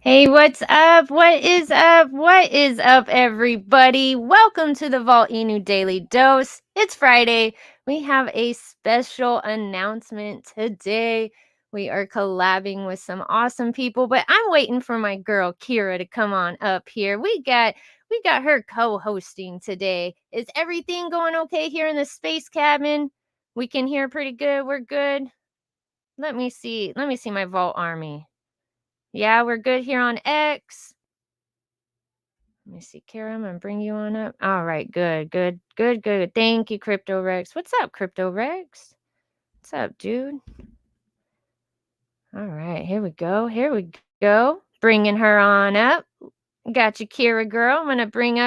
Hey, what's up? What is up? What is up, everybody? Welcome to the Volt-Inu Daily Dose. It's Friday. We have a special announcement today. We are collabing with some awesome people, but I'm waiting for my girl Kira to come on up here. We got her co-hosting today. Is everything going okay here in the space cabin? We can hear pretty good. We're good. Let me see my Vault Army. Yeah, we're good here on X. Let me see, Kara, I'm going to bring you on up. All right, good. Thank you, Crypto Rex. What's up, Crypto Rex? What's up, dude? All right, here we go. Bringing her on up. Got you, Kira girl. I'm going to bring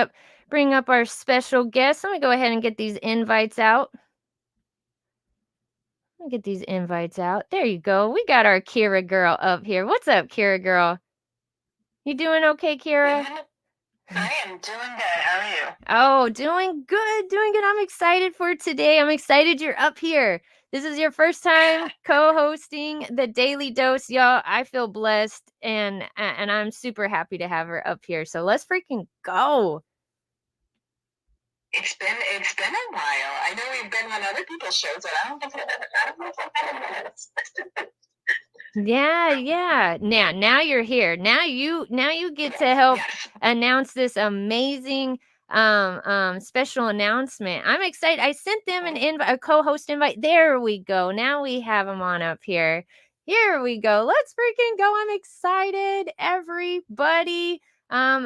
up our special guest. Let me go ahead and get these invites out. There you go. We got our Kira girl up here. What's up, Kira girl? You doing okay, Kira? I am doing good. How are you? Oh, doing good. I'm excited for today. I'm excited you're up here. This is your first time co-hosting the Daily Dose, y'all. I feel blessed and I'm super happy to have her up here. So let's freaking go. It's been a while. I know we've been on other people's shows, but I don't think Yeah. Now you're here. Now you get to help announce this amazing special announcement. I'm excited. I sent them a co-host invite. There we go. Now we have them on up here. Here we go. Let's freaking go. I'm excited, everybody.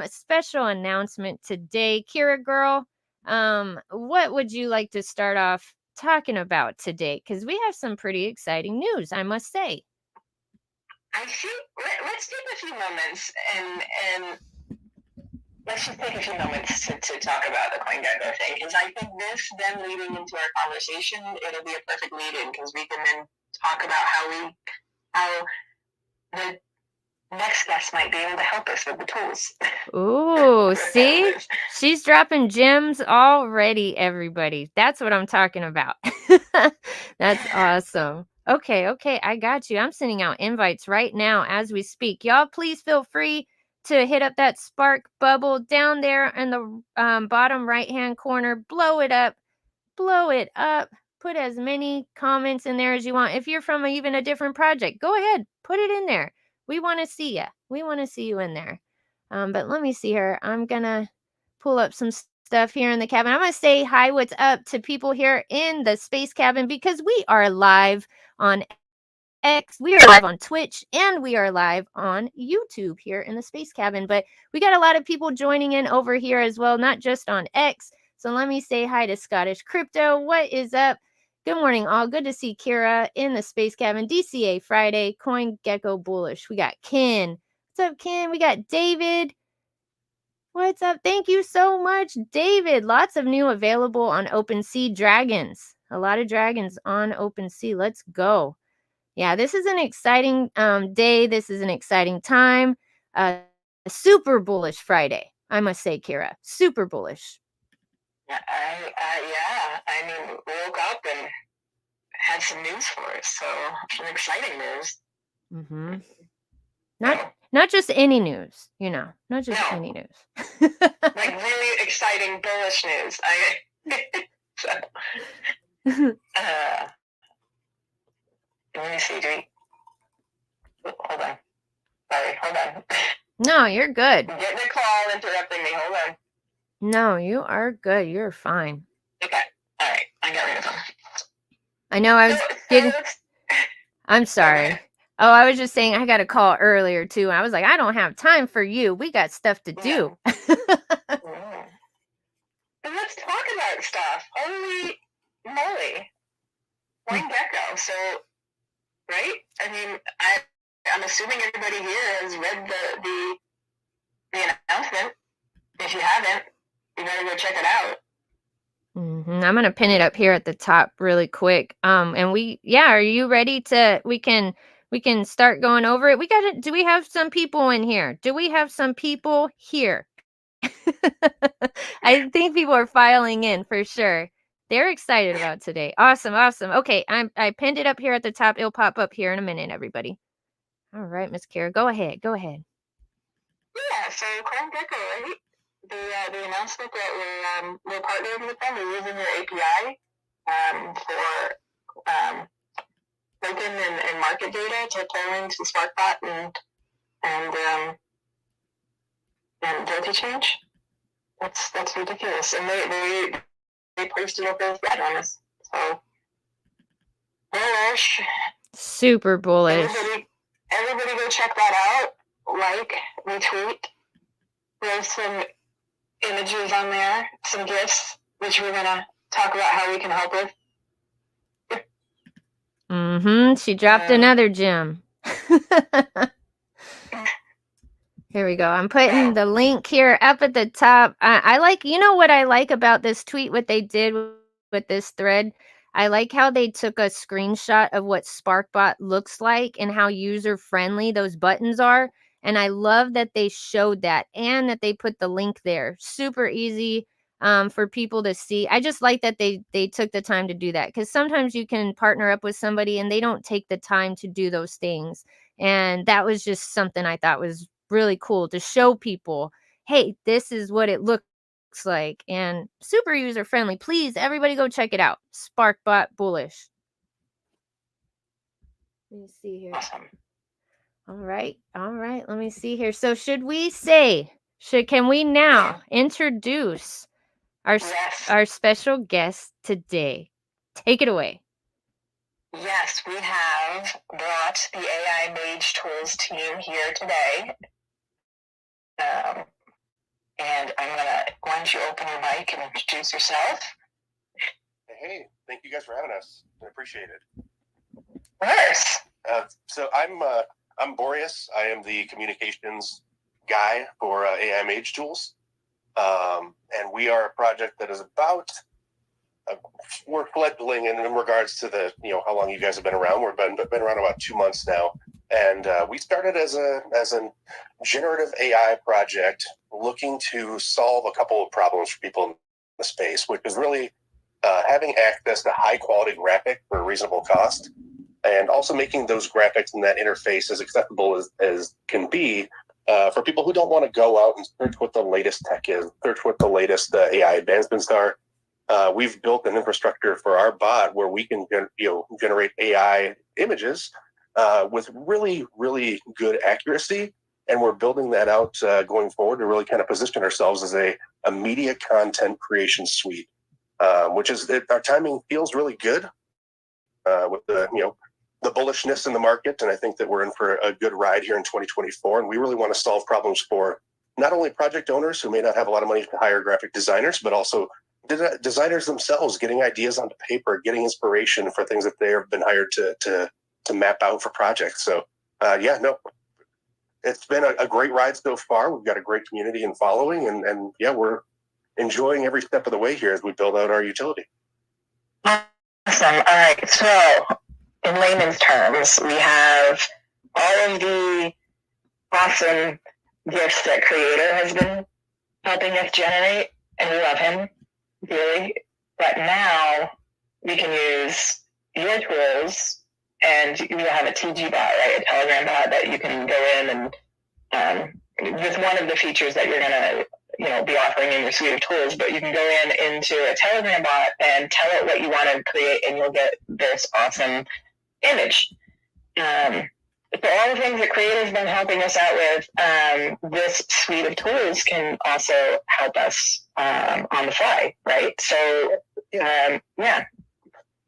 Special announcement today. Kira girl, what would you like to start off talking about today? Because we have some pretty exciting news, I must say. I think let's take a few moments and let's just take a few moments to talk about the CoinGecko thing, because I think this then leading into our conversation, it'll be a perfect lead-in, because we can then talk about how the next guest might be able to help us with the tools. Ooh, see? She's dropping gems already, everybody. That's what I'm talking about. That's awesome. Okay, I got you. I'm sending out invites right now as we speak. Y'all, please feel free to hit up that spark bubble down there in the bottom right-hand corner. Blow it up. Put as many comments in there as you want. If you're from even a different project, go ahead. Put it in there. We want to see you. We want to see you in there. But let me see here. I'm going to pull up some stuff here in the cabin. I'm going to say hi, what's up to people here in the space cabin, because we are live on X, we are live on Twitch, and we are live on YouTube here in the space cabin. But we got a lot of people joining in over here as well, not just on X. So let me say hi to Scottish Crypto. What is up? Good morning, all. Good to see Kira in the space cabin. DCA Friday, CoinGecko Bullish. We got Ken. What's up, Ken? We got David. What's up? Thank you so much, David. Lots of new available on OpenSea dragons. A lot of dragons on OpenSea. Let's go. Yeah, this is an exciting day. This is an exciting time. Super bullish Friday, I must say, Kira. Super bullish. Yeah, I mean, we woke up and had some news for us, so some exciting news. Mm-hmm. Not just any news, you know, not just No. any news. Like really exciting bullish news. So, let me see. Hold on. Sorry, hold on. No, you're good. I'm getting a call interrupting me. Hold on. No, you are good. You're fine. Okay. All right. I got rid of them. I know I was getting. I'm sorry. Oh, I was just saying I got a call earlier too. I was like, I don't have time for you. We got stuff to do. And let's talk about stuff. Holy moly. CoinGecko. So, right? I mean, I'm assuming everybody here has read the announcement. If you haven't, you better go check it out. I'm gonna pin it up here at the top really quick. And are you ready to? We can start going over it. Do we have some people in here? Do we have some people here? I think people are filing in for sure. They're excited about today. Awesome. Okay, I pinned it up here at the top. It'll pop up here in a minute, everybody. All right, Miss Kara, go ahead. Yeah, so CoinGecko, right? The announcement that we're partnered with them. We're using their API for token and market data to pull into SparkBot and Delta Change. That's ridiculous. And they posted up their thread on us. So bullish. Super bullish. Everybody go check that out. Like, retweet. There's some images on there, some GIFs, which we're gonna talk about how we can help with. She dropped another gem. Here we go. I'm putting the link here up at the top. I like, you know what I like about this tweet, what they did with this thread? I like how they took a screenshot of what SparkBot looks like and how user-friendly those buttons are. And I love that they showed that and that they put the link there. Super easy for people to see. I just like that they took the time to do that, because sometimes you can partner up with somebody and they don't take the time to do those things. And that was just something I thought was really cool to show people, hey, this is what it looks like, and super user friendly. Please, everybody go check it out. SparkBot bullish. Let me see here. Awesome. All right. Let me see here. So can we now introduce our special guest today? Take it away. Yes, we have brought the AiMAGE Tools team here today. And why don't you open your mic and introduce yourself? Hey, thank you guys for having us. I appreciate it. Of course. So I'm Boreas. I am the communications guy for AiMAGE Tools. And we are a project that is about, we're fledgling in regards to the, how long you guys have been around. We've been around about 2 months now. And we started as a generative AI project looking to solve a couple of problems for people in the space, which is really having access to high quality graphic for a reasonable cost, and also making those graphics in that interface as accessible as can be for people who don't want to go out and search what the latest tech is, search what the latest AI advancements are. We've built an infrastructure for our bot where we can generate AI images with really, really good accuracy. And we're building that out going forward to really kind of position ourselves as a media content creation suite, which is, our timing feels really good with the bullishness in the market. And I think that we're in for a good ride here in 2024. And we really want to solve problems for not only project owners who may not have a lot of money to hire graphic designers, but also designers themselves getting ideas onto paper, getting inspiration for things that they have been hired to map out for projects. So it's been a great ride so far. We've got a great community and following, and we're enjoying every step of the way here as we build out our utility. Awesome. All right. So in layman's terms, we have all of the awesome gifts that Creator has been helping us generate, and we love him dearly. But now we can use your tools, and you have a TG bot, right? A Telegram bot that you can go in and with one of the features that you're going to be offering in your suite of tools, but you can go into a Telegram bot and tell it what you want to create, and you'll get this awesome image. So all the things that creators have been helping us out with, this suite of tools can also help us on the fly, right? So, yeah.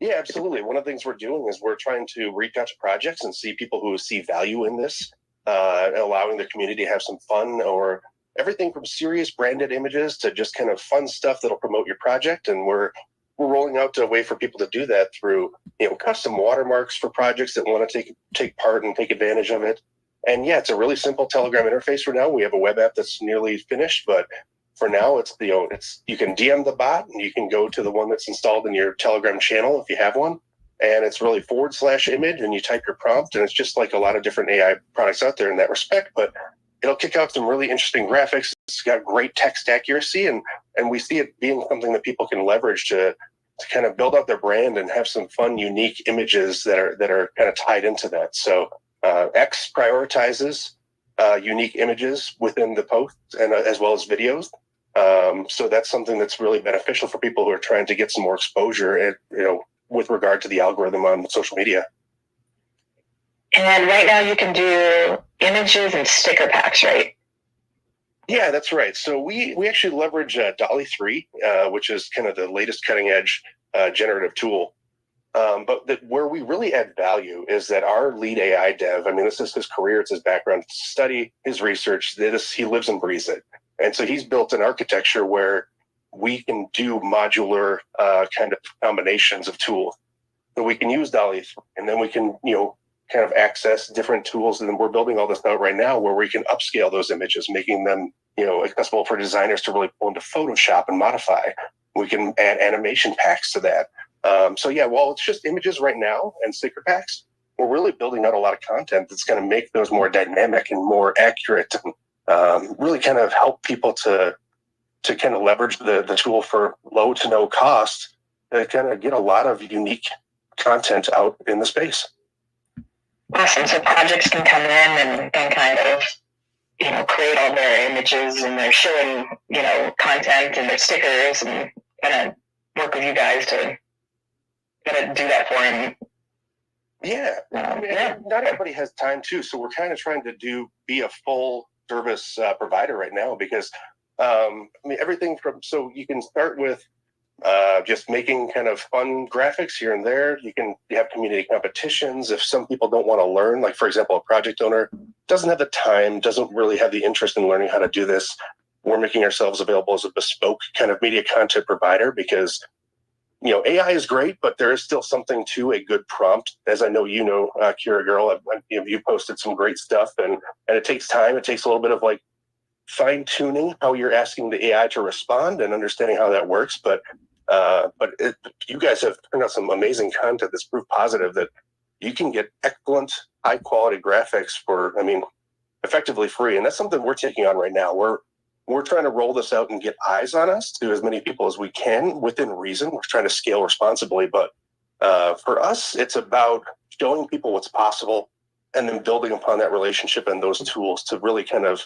Yeah, absolutely. One of the things we're doing is we're trying to reach out to projects and see people who see value in this, allowing the community to have some fun, or everything from serious branded images to just kind of fun stuff that'll promote your project. And we're rolling out a way for people to do that through, custom watermarks for projects that want to take part and take advantage of it. And yeah, it's a really simple Telegram interface for now. We have a web app that's nearly finished, but for now, it's you can DM the bot, and you can go to the one that's installed in your Telegram channel if you have one, and it's really /image, and you type your prompt, and it's just like a lot of different AI products out there in that respect, but it'll kick out some really interesting graphics. It's got great text accuracy, and we see it being something that people can leverage to kind of build out their brand and have some fun, unique images that are kind of tied into that. So X prioritizes unique images within the posts, and as well as videos. So that's something that's really beneficial for people who are trying to get some more exposure, with regard to the algorithm on social media. And right now you can do images and sticker packs, right? Yeah, that's right. So we actually leverage DALL-E 3, which is kind of the latest cutting edge generative tool. But where we really add value is that our lead AI dev, this is his career, it's his background, study, his research, he lives and breathes it. And so he's built an architecture where we can do modular kind of combinations of tools. So we can use DALL-E 3, and then we can, kind of access different tools. And then we're building all this out right now where we can upscale those images, making them, accessible for designers to really pull into Photoshop and modify. We can add animation packs to that. So yeah, while it's just images right now and sticker packs, we're really building out a lot of content that's going to make those more dynamic and more accurate, and really kind of help people to kind of leverage the tool for low to no cost to kind of get a lot of unique content out in the space. Awesome. So projects can come in and kind of, create all their images, and they're showing, content and their stickers, and kind of work with you guys to kind of do that for them. Yeah. Not everybody has time too. So we're kind of trying to be a full service provider right now, because everything from, so you can start with just making kind of fun graphics here and there. You have community competitions. If some people don't want to learn, like for example, a project owner doesn't have the time, doesn't really have the interest in learning how to do this, we're making ourselves available as a bespoke kind of media content provider, because AI is great, but there is still something to a good prompt. As I know, Kira Girl, you posted some great stuff, and it takes time. It takes a little bit of like fine tuning how you're asking the AI to respond and understanding how that works. But you guys have turned out some amazing content that's proof positive that you can get excellent, high quality graphics for, effectively free. And that's something we're taking on right now. We're trying to roll this out and get eyes on us to as many people as we can within reason. We're trying to scale responsibly, but for us, it's about showing people what's possible and then building upon that relationship and those tools to really kind of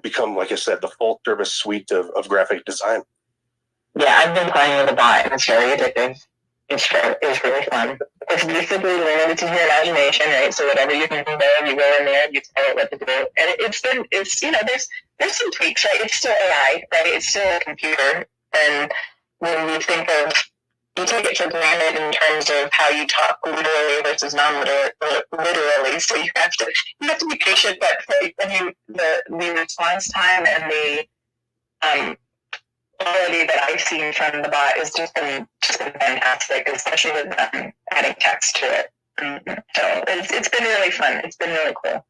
become, like I said, the full service suite of graphic design. Yeah, I've been playing with the bot, and it's very addictive. It's really fun. It's basically limited to your imagination, right? So whatever you can think of, you go in there, you tell it what to do. And there's some tweaks, right? It's still AI, right? It's still a computer. And when you think of, you take it for granted in terms of how you talk literally versus non-literally. So you have to be patient, but the response time and the quality that I've seen from the bot is just been fantastic, especially with adding text to it. So it's been really fun. It's been really cool.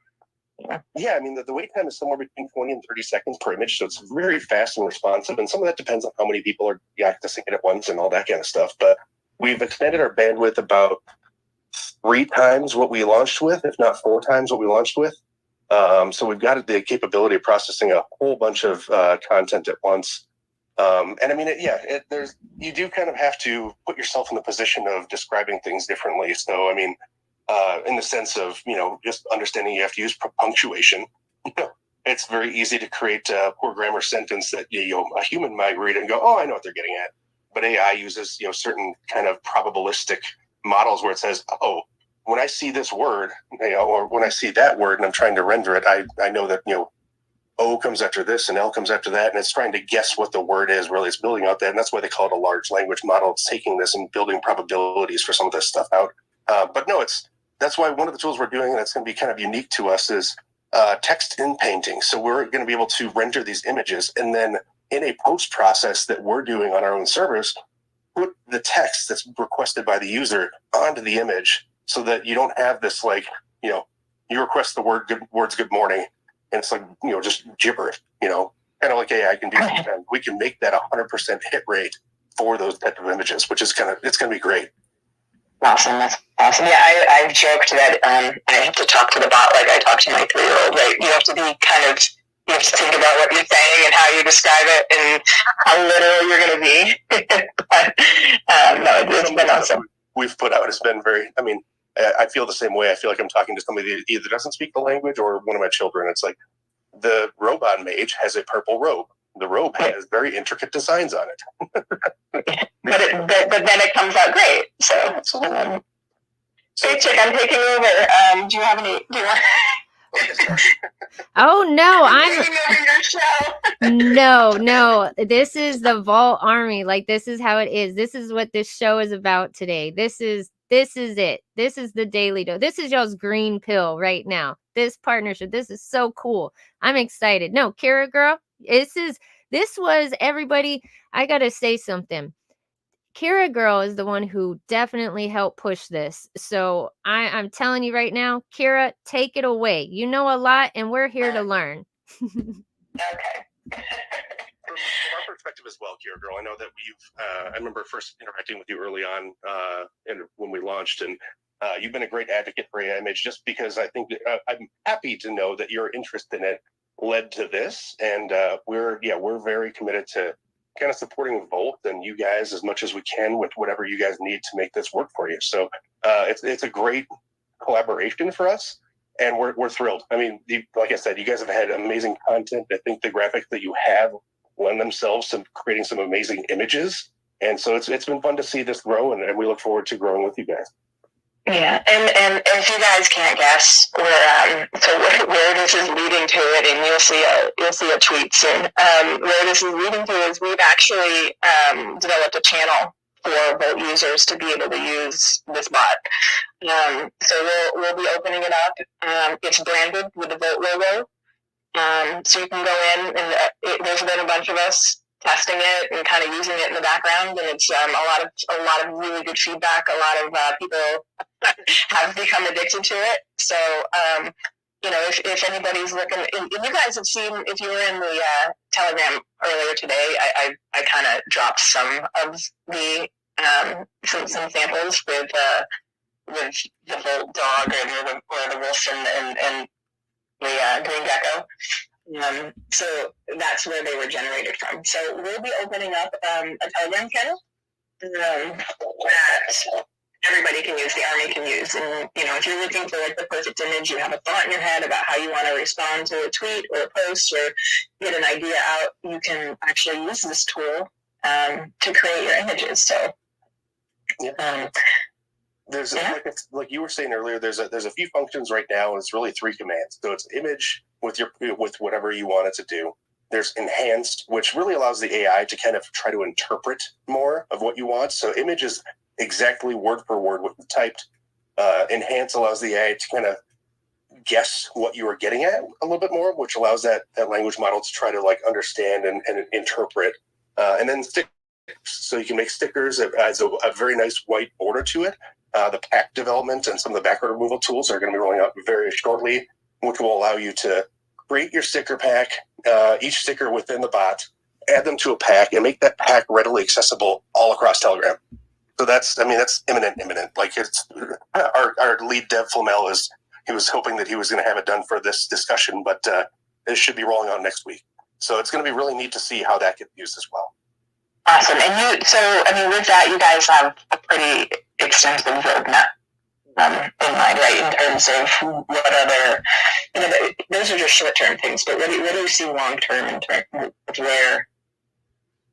Yeah, the wait time is somewhere between 20 and 30 seconds per image, so it's very fast and responsive, and some of that depends on how many people are accessing it at once and all that kind of stuff. But we've extended our bandwidth about 3 times what we launched with, if not 4 times what we launched with. So we've got the capability of processing a whole bunch of content at once. You do kind of have to put yourself in the position of describing things differently. So, in the sense of, just understanding you have to use punctuation, it's very easy to create a poor grammar sentence that a human might read and go, oh, I know what they're getting at. But AI uses certain kind of probabilistic models where it says, oh, when I see this word, or when I see that word and I'm trying to render it, I know that O comes after this and L comes after that, and it's trying to guess what the word is. Really, it's building out that, and that's why they call it a large language model. It's taking this and building probabilities for some of this stuff out. But no, that's why one of the tools we're doing, and it's going to be kind of unique to us, is text in painting. So we're going to be able to render these images, and then in a post process that we're doing on our own servers, put the text that's requested by the user onto the image, so that you don't have this you request the words good morning, and it's just gibberish, kind of like AI can do. And we can make that 100% hit rate for those type of images, which is it's going to be great. Awesome. That's awesome. Yeah, I've joked that I have to talk to the bot like I talk to my 3-year-old, right? You have to be you have to think about what you're saying and how you describe it and how literal you're going to be. But no, it's been awesome. We've put out, it's been very, I feel the same way. I feel like I'm talking to somebody that either doesn't speak the language or one of my children. It's like the robot mage has a purple robe. The robe has very intricate designs on it. but then it comes out great. So, hey, Chick, I'm taking over. Do you have any? Do you want? Oh no, I'm taking over your show. No. This is the Vault Army. This is how it is. This is what this show is about today. This is it. This is the daily dose. This is y'all's green pill right now. This partnership. This is so cool. I'm excited. No, Kira girl, this was everybody. I gotta say something. Kira girl is the one who definitely helped push this. So I'm telling you right now, Kira, take it away. You know a lot, and we're here to learn. Okay. From our perspective as well, Kira girl, I know that I remember first interacting with you early on and when we launched, and you've been a great advocate for AiMAGE, just because I think that, I'm happy to know that your interest in it led to this, and we're very committed to kind of supporting Volt and you guys as much as we can with whatever you guys need to make this work for you. So it's a great collaboration for us, and we're thrilled. Like I said, you guys have had amazing content. I think the graphics that you have lend themselves to creating some amazing images, and so it's been fun to see this grow, and we look forward to growing with you guys. Yeah, and if you guys can't guess where this is leading to it, and you'll see a tweet soon. Where this is leading to is we've actually developed a channel for Volt users to be able to use this bot. So we'll be opening it up. It's branded with the Volt logo, so you can go in, and there's been a bunch of us testing it and kind of using it in the background, and it's a lot of really good feedback. A lot of people have become addicted to it. So if anybody's looking, and you guys have seen, if you were in the Telegram earlier today, I kind of dropped some of the some samples with the Volt dog or the wolf and the green gecko. So that's where they were generated from. So we'll be opening up a Telegram channel that everybody can use, the army can use. And, if you're looking for the perfect image, you have a thought in your head about how you want to respond to a tweet or a post or get an idea out, you can actually use this tool to create your images. So, there's like you were saying earlier, there's a few functions right now, and it's really 3 commands. So it's image with whatever you want it to do. There's enhanced, which really allows the AI to kind of try to interpret more of what you want. So image is exactly word for word what you typed. Enhance allows the AI to kind of guess what you are getting at a little bit more, which allows that language model to try to understand and interpret. And then stickers, so you can make stickers. It adds a very nice white border to it. The pack development and some of the background removal tools are going to be rolling out very shortly, which will allow you to create your sticker pack, each sticker within the bot, add them to a pack, and make that pack readily accessible all across Telegram. So that's imminent. It's our lead dev Flamel he was hoping that he was going to have it done for this discussion, but it should be rolling out next week. So it's going to be really neat to see how that gets used as well. Awesome. And with that, you guys have a pretty extensive roadmap. in mind, right? In terms of what other, those are just short-term things, but what do you see long-term in terms of where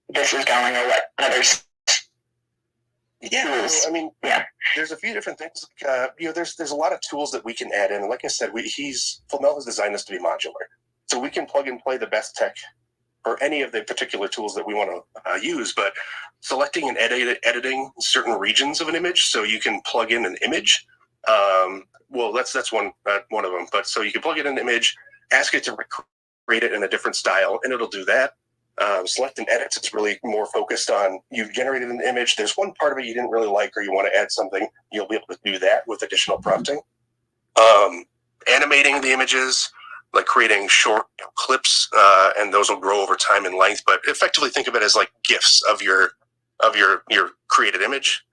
this is going, or what others? Yeah, I mean, there's a few different things. There's a lot of tools that we can add in. Like I said, Flamel has designed this to be modular, so we can plug and play the best tech for any of the particular tools that we want to use. But selecting and editing certain regions of an image, so you can plug in an image. Well, that's one of them. But so you can plug in an image, ask it to recreate it in a different style, and it'll do that. Select and edits, it's really more focused on, you've generated an image, there's one part of it you didn't really like or you want to add something, you'll be able to do that with additional prompting. Animating the images, like creating short clips, and those will grow over time in length, but effectively think of it as like GIFs of your created image.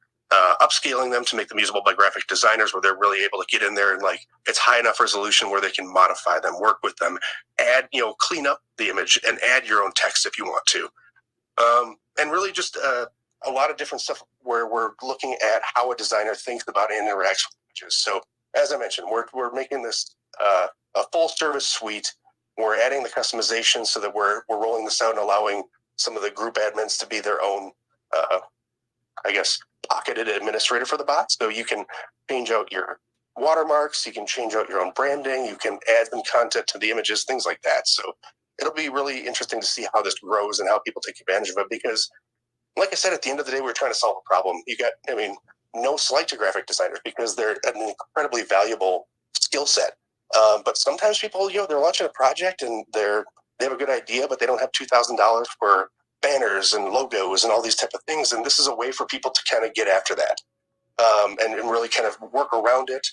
Upscaling them to make them usable by graphic designers, where they're really able to get in there and like it's high enough resolution where they can modify them, work with them, add, clean up the image and add your own text if you want to. And really just a lot of different stuff where we're looking at how a designer thinks about and interacts with images. So as I mentioned, we're making this a full service suite. We're adding the customization so that we're rolling this out and allowing some of the group admins to be their own, pocketed administrator for the bot. So you can change out your watermarks, you can change out your own branding, you can add some content to the images, things like that. So it'll be really interesting to see how this grows and how people take advantage of it, because like I said, at the end of the day, we're trying to solve a problem. No slight to graphic designers because they're an incredibly valuable skill set. But sometimes people, they're launching a project and they have a good idea, but they don't have $2,000 for banners and logos and all these type of things. And this is a way for people to kind of get after that and really kind of work around it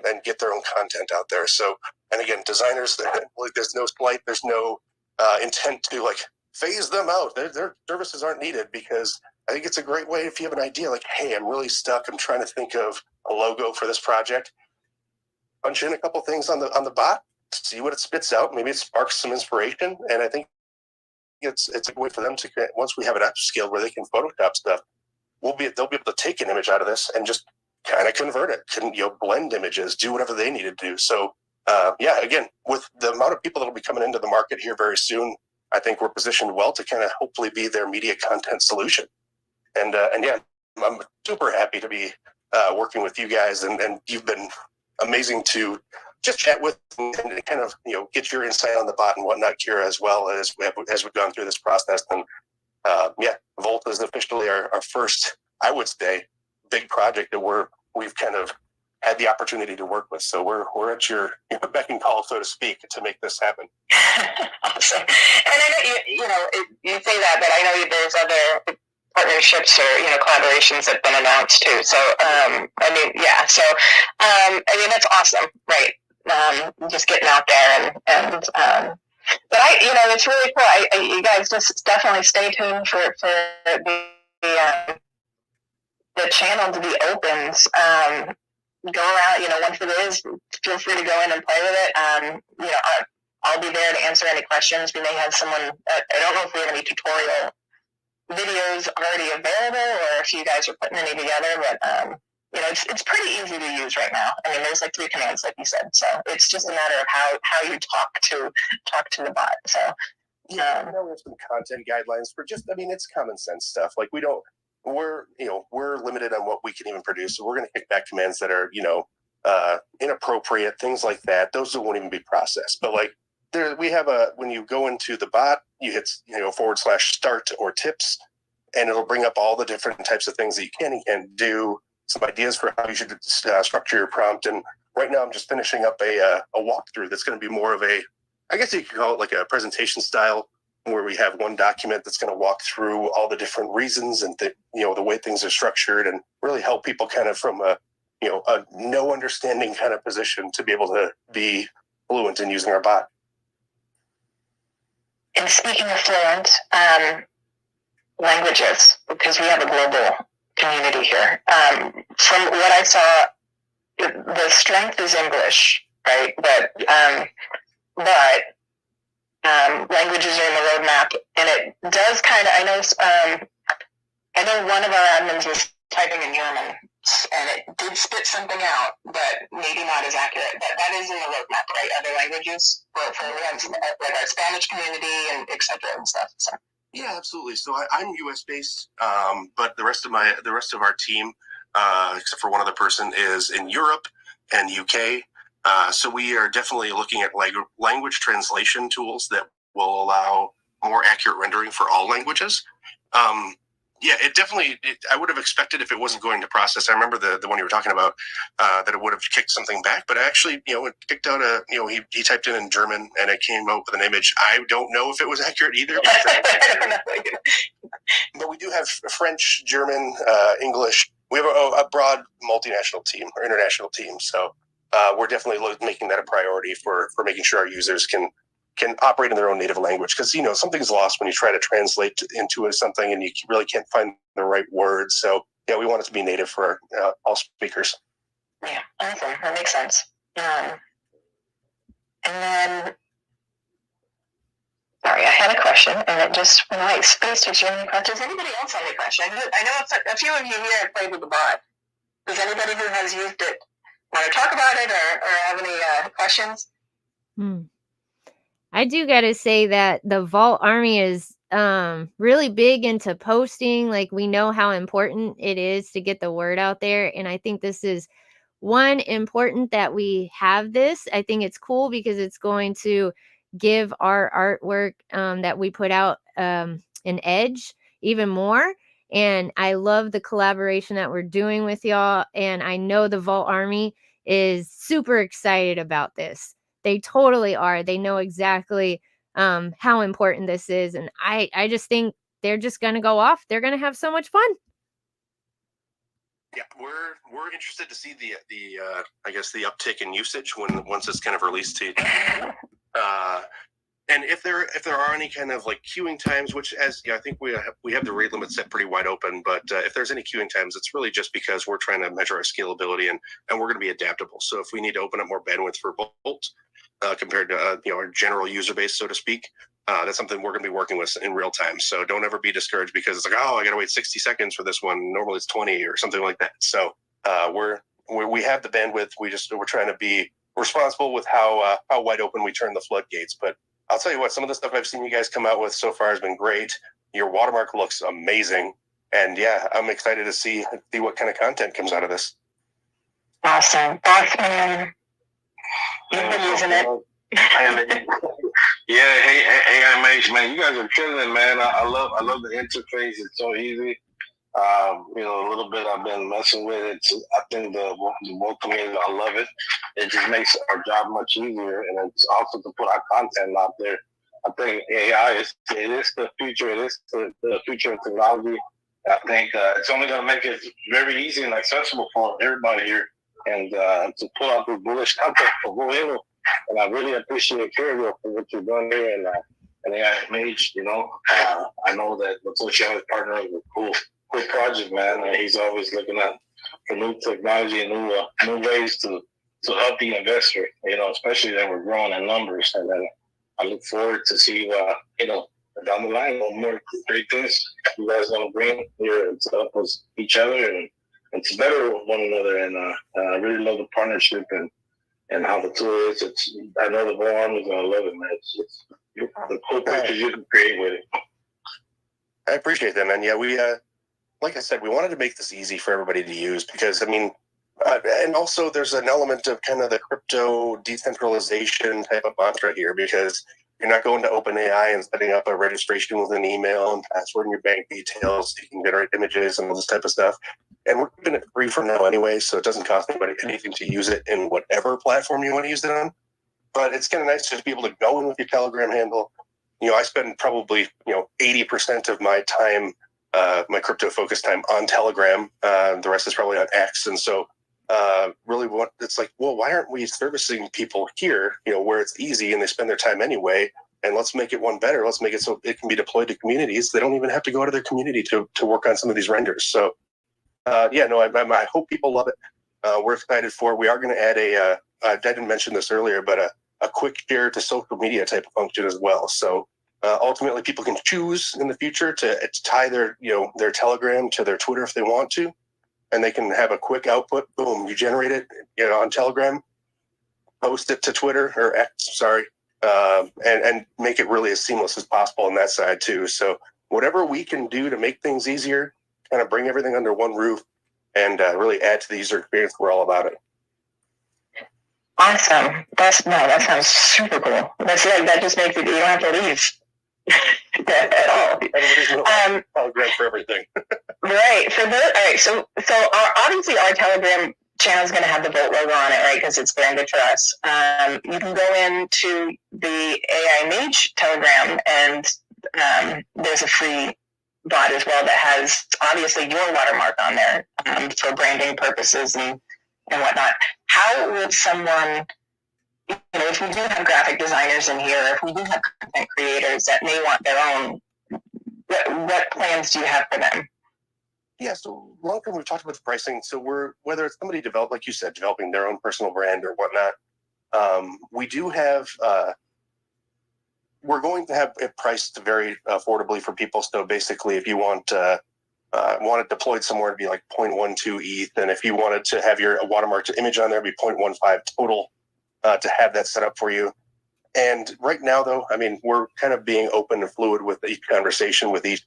and get their own content out there. So, and again, designers, there's no slight, there's no intent to like phase them out. Their services aren't needed, because I think it's a great way if you have an idea like, hey, I'm really stuck, I'm trying to think of a logo for this project. Punch in a couple things on the bot, see what it spits out. Maybe it sparks some inspiration, and I think it's a way for them to, once we have it upscaled where they can Photoshop stuff, they'll be able to take an image out of this and just kind of convert it, blend images, do whatever they need to do. So again, with the amount of people that will be coming into the market here very soon, I think we're positioned well to kind of hopefully be their media content solution. And I'm super happy to be working with you guys, and you've been amazing to just chat with and kind of get your insight on the bot and whatnot, Kira, as well as we've gone through this process. And Volt is officially our first, I would say, big project that we've kind of had the opportunity to work with. So we're at your beck and call, so to speak, to make this happen. Awesome. And I know you say that, but I know there's other partnerships or collaborations that have been announced too. So that's awesome, right? Just getting out there and but it's really cool. You guys just definitely stay tuned for the channel to be opened. Go around, once it is, feel free to go in and play with it. I'll be there to answer any questions. We may have someone. I don't know if we have any tutorial videos already available, or if you guys are putting any together, but it's pretty easy to use right now. I mean, there's like 3 commands, like you said, so it's just a matter of how you talk to the bot. So I know there's some content guidelines for it's common sense stuff. Like we're limited on what we can even produce, so we're going to kick back commands that are inappropriate, things like that. Those won't even be processed. But like we have when you go into the bot, you hit /start or tips, and it'll bring up all the different types of things that you can and can't do, some ideas for how you should structure your prompt. And right now I'm just finishing up a walkthrough that's going to be more of a, I guess you could call it like a presentation style, where we have one document that's going to walk through all the different reasons and the way things are structured, and really help people kind of from a no understanding kind of position to be able to be fluent in using our bot. And speaking of fluent, languages, because we have a global community here. From what I saw, the strength is English, right? But languages are in the roadmap, and it does kind of. I know one of our admins was typing in German, and it did spit something out, but maybe not as accurate. That is in the roadmap, right? Other languages for we have like our Spanish community and et cetera and stuff. So. Yeah, absolutely. So I'm U.S. based, but the rest of our team, except for one other person, is in Europe and UK. So we are definitely looking at language translation tools that will allow more accurate rendering for all languages. Yeah, it definitely. I would have expected if it wasn't going to process. I remember the one you were talking about that it would have kicked something back, but actually, it kicked out he typed in German and it came out with an image. I don't know if it was accurate either, but we do have French, German, English. We have a broad multinational team or international team, so we're definitely making that a priority for making sure our users can operate in their own native language, because something's lost when you try to translate into something and you really can't find the right words. So yeah, we want it to be native for all speakers. Yeah, awesome. That makes sense. And then, sorry, I had a question and it just went like space to Jimmy. Does anybody else have any question? I know a few of you here have played with the bot. Does anybody who has used it want to talk about it or have any questions? I do got to say that the Vault Army is really big into posting. Like, we know how important it is to get the word out there. And I think this is important that we have this. I think it's cool because it's going to give our artwork that we put out an edge even more. And I love the collaboration that we're doing with y'all. And I know the Vault Army is super excited about this. They totally are. They know exactly how important this is. And I just think they're just going to go off. They're going to have so much fun. Yeah, we're interested to see the I guess the uptick in usage once it's kind of released to and if there are any kind of like queuing times, which I think we have the rate limit set pretty wide open, but if there's any queuing times, it's really just because we're trying to measure our scalability and we're going to be adaptable. So if we need to open up more bandwidth for Volt compared to our general user base, so to speak, that's something we're going to be working with in real time. So don't ever be discouraged because it's like, oh, I got to wait 60 seconds for this one. Normally it's 20 or something like that. So we have the bandwidth. We're trying to be responsible with how wide open we turn the floodgates. But I'll tell you what, some of the stuff I've seen you guys come out with so far has been great. Your watermark looks amazing. And yeah, I'm excited to see what kind of content comes out of this. Awesome. Awesome. You've been using it. Yeah, hey, AiMAGE, man, you guys are killing it, man. I love the interface. It's so easy. A little bit I've been messing with it. I think the Volt community, I love it. It just makes our job much easier, and it's also to put our content out there. I think AI is the future. It is the future of technology. I think it's only going to make it very easy and accessible for everybody here, and to pull out the bullish content for Volt-Inu. And I really appreciate Kerry for what you're doing here, and AiMAGE. I know that Latoshi is partnering with cool project, man. And he's always looking at for new technology and new ways to help the investor. Especially that we're growing in numbers, and then I look forward to see down the line more great things you guys want to bring here to help us each other and to better one another. And I really love the partnership and how the tool is. I know the whole army is gonna love it, man. It's the cool pictures you can create with it. I appreciate that, man. Yeah, we like I said, we wanted to make this easy for everybody to use because and also there's an element of kind of the crypto decentralization type of mantra here, because you're not going to OpenAI and setting up a registration with an email and password and your bank details so you can generate images and all this type of stuff. And we're keeping it free for now anyway, so it doesn't cost anybody anything to use it in whatever platform you want to use it on. But it's kind of nice to just be able to go in with your Telegram handle. I spend probably 80% of my time, my crypto focus time, on Telegram. The rest is probably on X. And so really it's like, well, why aren't we servicing people here, where it's easy and they spend their time anyway? And let's make it one better. Let's make it so it can be deployed to communities. They don't even have to go to their community to work on some of these renders. So I hope people love it. We're excited for it. We are going to add I didn't mention this earlier, but a quick share to social media type of function as well. So ultimately, people can choose in the future to tie their Telegram to their Twitter if they want to. and they can have a quick output. Boom, you generate it, on Telegram, post it to Twitter or X, sorry, and make it really as seamless as possible on that side too. So whatever we can do to make things easier, kind of bring everything under one roof, and really add to the user experience, we're all about it. Awesome. That sounds super cool. That just makes it, you don't have to leave at all. Everybody's Telegram for everything. Right. All right. So obviously our Telegram channel is going to have the Volt logo on it, right? Because it's branded for us. You can go into the AiMAGE Telegram, and there's a free bot as well that has obviously your watermark on there for branding purposes and whatnot. How would someone, if we do have graphic designers in here, if we do have content creators that may want their own, what plans do you have for them? Yeah, so long term, we've talked about the pricing. So whether it's somebody like you said, developing their own personal brand or whatnot, we do have, we're going to have it priced very affordably for people. So basically, if you want it deployed somewhere to be like 0.12 ETH, and if you wanted to have your watermarked image on there, it'd be 0.15 total to have that set up for you. And right now, though, I mean, we're kind of being open and fluid with each conversation with each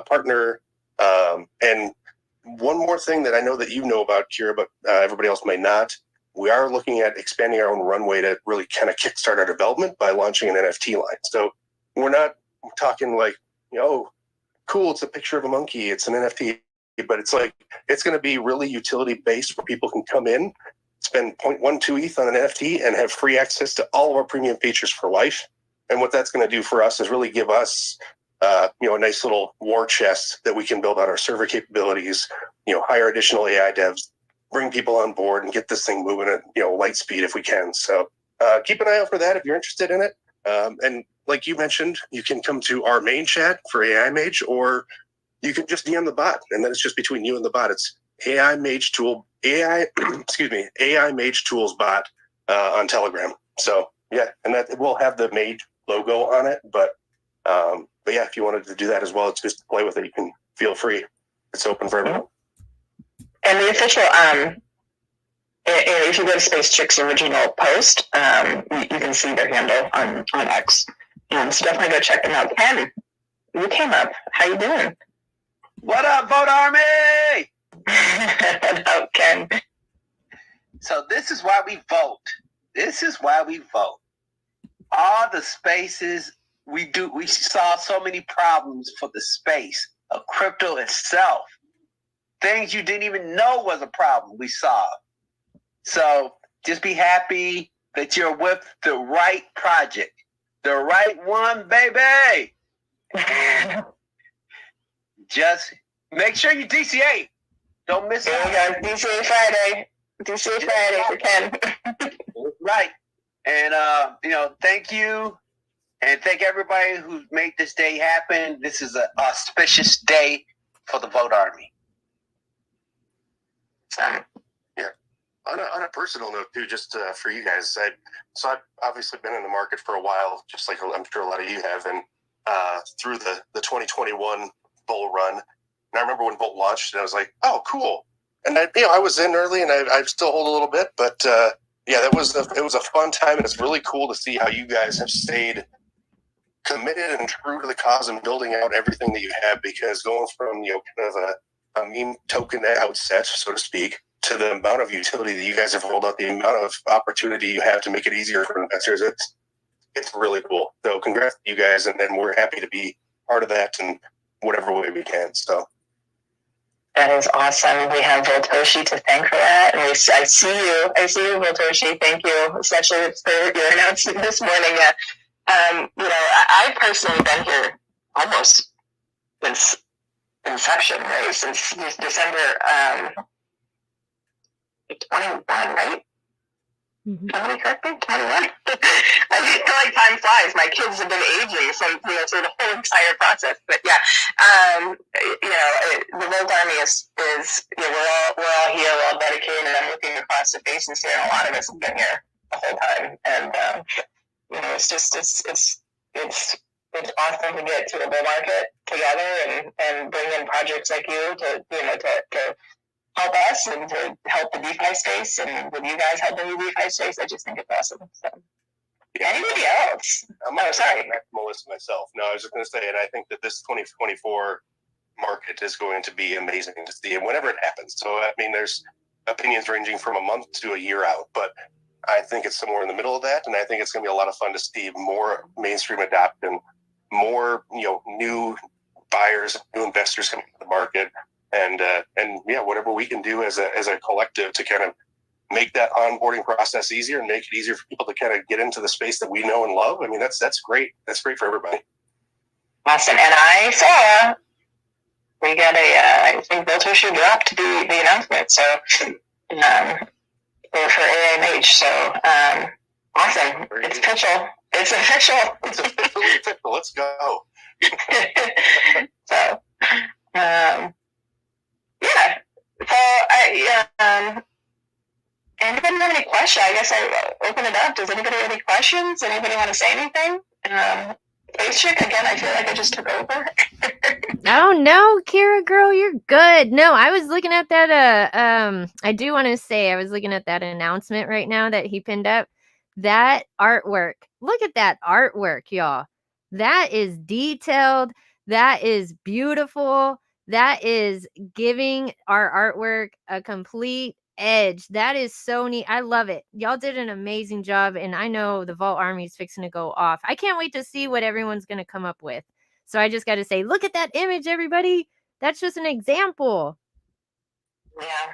partner. And one more thing that I know that you know about, Kira, but everybody else may not, we are looking at expanding our own runway to really kind of kickstart our development by launching an NFT line. So we're not talking like, cool, it's a picture of a monkey, it's an NFT, but it's like, it's going to be really utility based where people can come in, spend 0.12 ETH on an NFT and have free access to all of our premium features for life. And what that's going to do for us is really give us a nice little war chest that we can build out our server capabilities, hire additional AI devs, bring people on board and get this thing moving at, light speed if we can. So keep an eye out for that if you're interested in it. And like you mentioned, you can come to our main chat for AiMAGE, or you can just DM the bot, and then it's just between you and the bot. It's AiMAGE Tools bot on Telegram. So yeah, and that will have the Mage logo on it, but yeah, if you wanted to do that as well, it's just to play with it, you can feel free. It's open for everyone. And the official, if you go to Space Chick's original post, you can see their handle on X. So definitely go check them out. Ken, you came up. How you doing? What up, Vote Army? What up, Ken? So this is why we vote. This is why we vote. All the spaces we solve so many problems for the space of crypto itself. Things you didn't even know was a problem we solved. So just be happy that you're with the right project. The right one, baby. And just make sure you DCA. Don't miss out. There we go. DCA Friday. DCA Friday for Ken. Right. And, thank you. And thank everybody who made this day happen. This is an auspicious day for the Vote Army. Yeah. On a personal note, too, just for you guys, I've obviously been in the market for a while, just like I'm sure a lot of you have, and through the 2021 bull run. And I remember when Volt launched, and I was like, oh, cool. And I was in early, and I still hold a little bit, but yeah, it was a fun time, and it's really cool to see how you guys have stayed committed and true to the cause and building out everything that you have, because going from kind of a meme token outset, so to speak, to the amount of utility that you guys have rolled out, the amount of opportunity you have to make it easier for investors, it's really cool. So congrats to you guys, and we're happy to be part of that in whatever way we can. So that is awesome. We have Voltoshi to thank for that. And I see you, Voltoshi. Thank you, especially for your announcement this morning. I've personally been here almost since inception, right? Since December 21, right? Mm-hmm. Somebody correct me? 21? I feel like time flies. My kids have been aging from through the whole entire process. But yeah, the Volt Army is we're all here, we're all dedicated, and I'm looking across the faces here, and a lot of us have been here the whole time. And it's awesome to get to the bull market together and bring in projects like you to help us and to help the DeFi space, and with you guys helping the DeFi space, I just think it's awesome. So, anybody else? Sorry. I'm a maximalist myself. No, I was just going to say, and I think that this 2024 market is going to be amazing to see, and whenever it happens. So, I mean, there's opinions ranging from a month to a year out, but I think it's somewhere in the middle of that, and I think it's going to be a lot of fun to see more mainstream adoption, more new buyers, new investors coming to the market, and yeah, whatever we can do as a collective to kind of make that onboarding process easier and make it easier for people to kind of get into the space that we know and love. I mean, that's great. That's great for everybody. Awesome. And I saw we got I think Volt-Inu dropped the announcement. So for AiMAGE. So awesome. It's official. It's official. It's official. Let's go. So yeah. So anybody have any questions? I guess I open it up. Does anybody have any questions? Anybody want to say anything? Basic, again, I feel like I just took over. Oh no, Kira girl, you're good. No, I was looking at that I do want to say I was looking at that announcement right now that he pinned up. That artwork. Look at that artwork, y'all. That is detailed. That is beautiful. That is giving our artwork a complete edge. That is so neat. I love it. Y'all did an amazing job, and I know the Vault Army is fixing to go off. I can't wait to see what everyone's going to come up with. So I just got to say, look at that image, everybody. That's just an example. Yeah,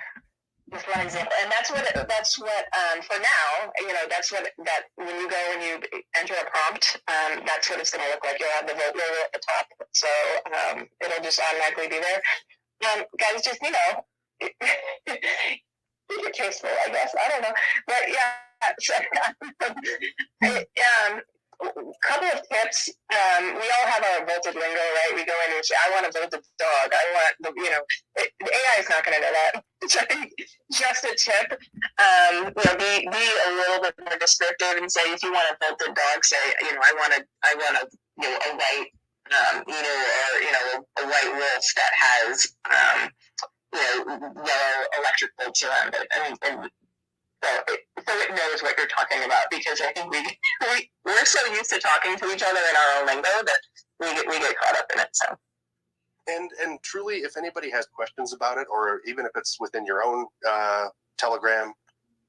just one example, and that's what for now, that's what when you enter a prompt, that's what it's going to look like. You'll have the Volt logo at the top, so it'll just automatically be there. Guys, just keep it tasteful, I guess. I don't know. But yeah, so, couple of tips. We all have our volted lingo, right? We go in and say, I want a volted dog. I want the AI is not going to know that. So I think just a tip, be a little bit more descriptive and say, if you want a volted dog, say, I want a white, or, a white wolf that has, yellow electric bolts around it, and so it knows what you're talking about, because I think we're so used to talking to each other in our own lingo that we get caught up in it. So, and truly, if anybody has questions about it, or even if it's within your own Telegram,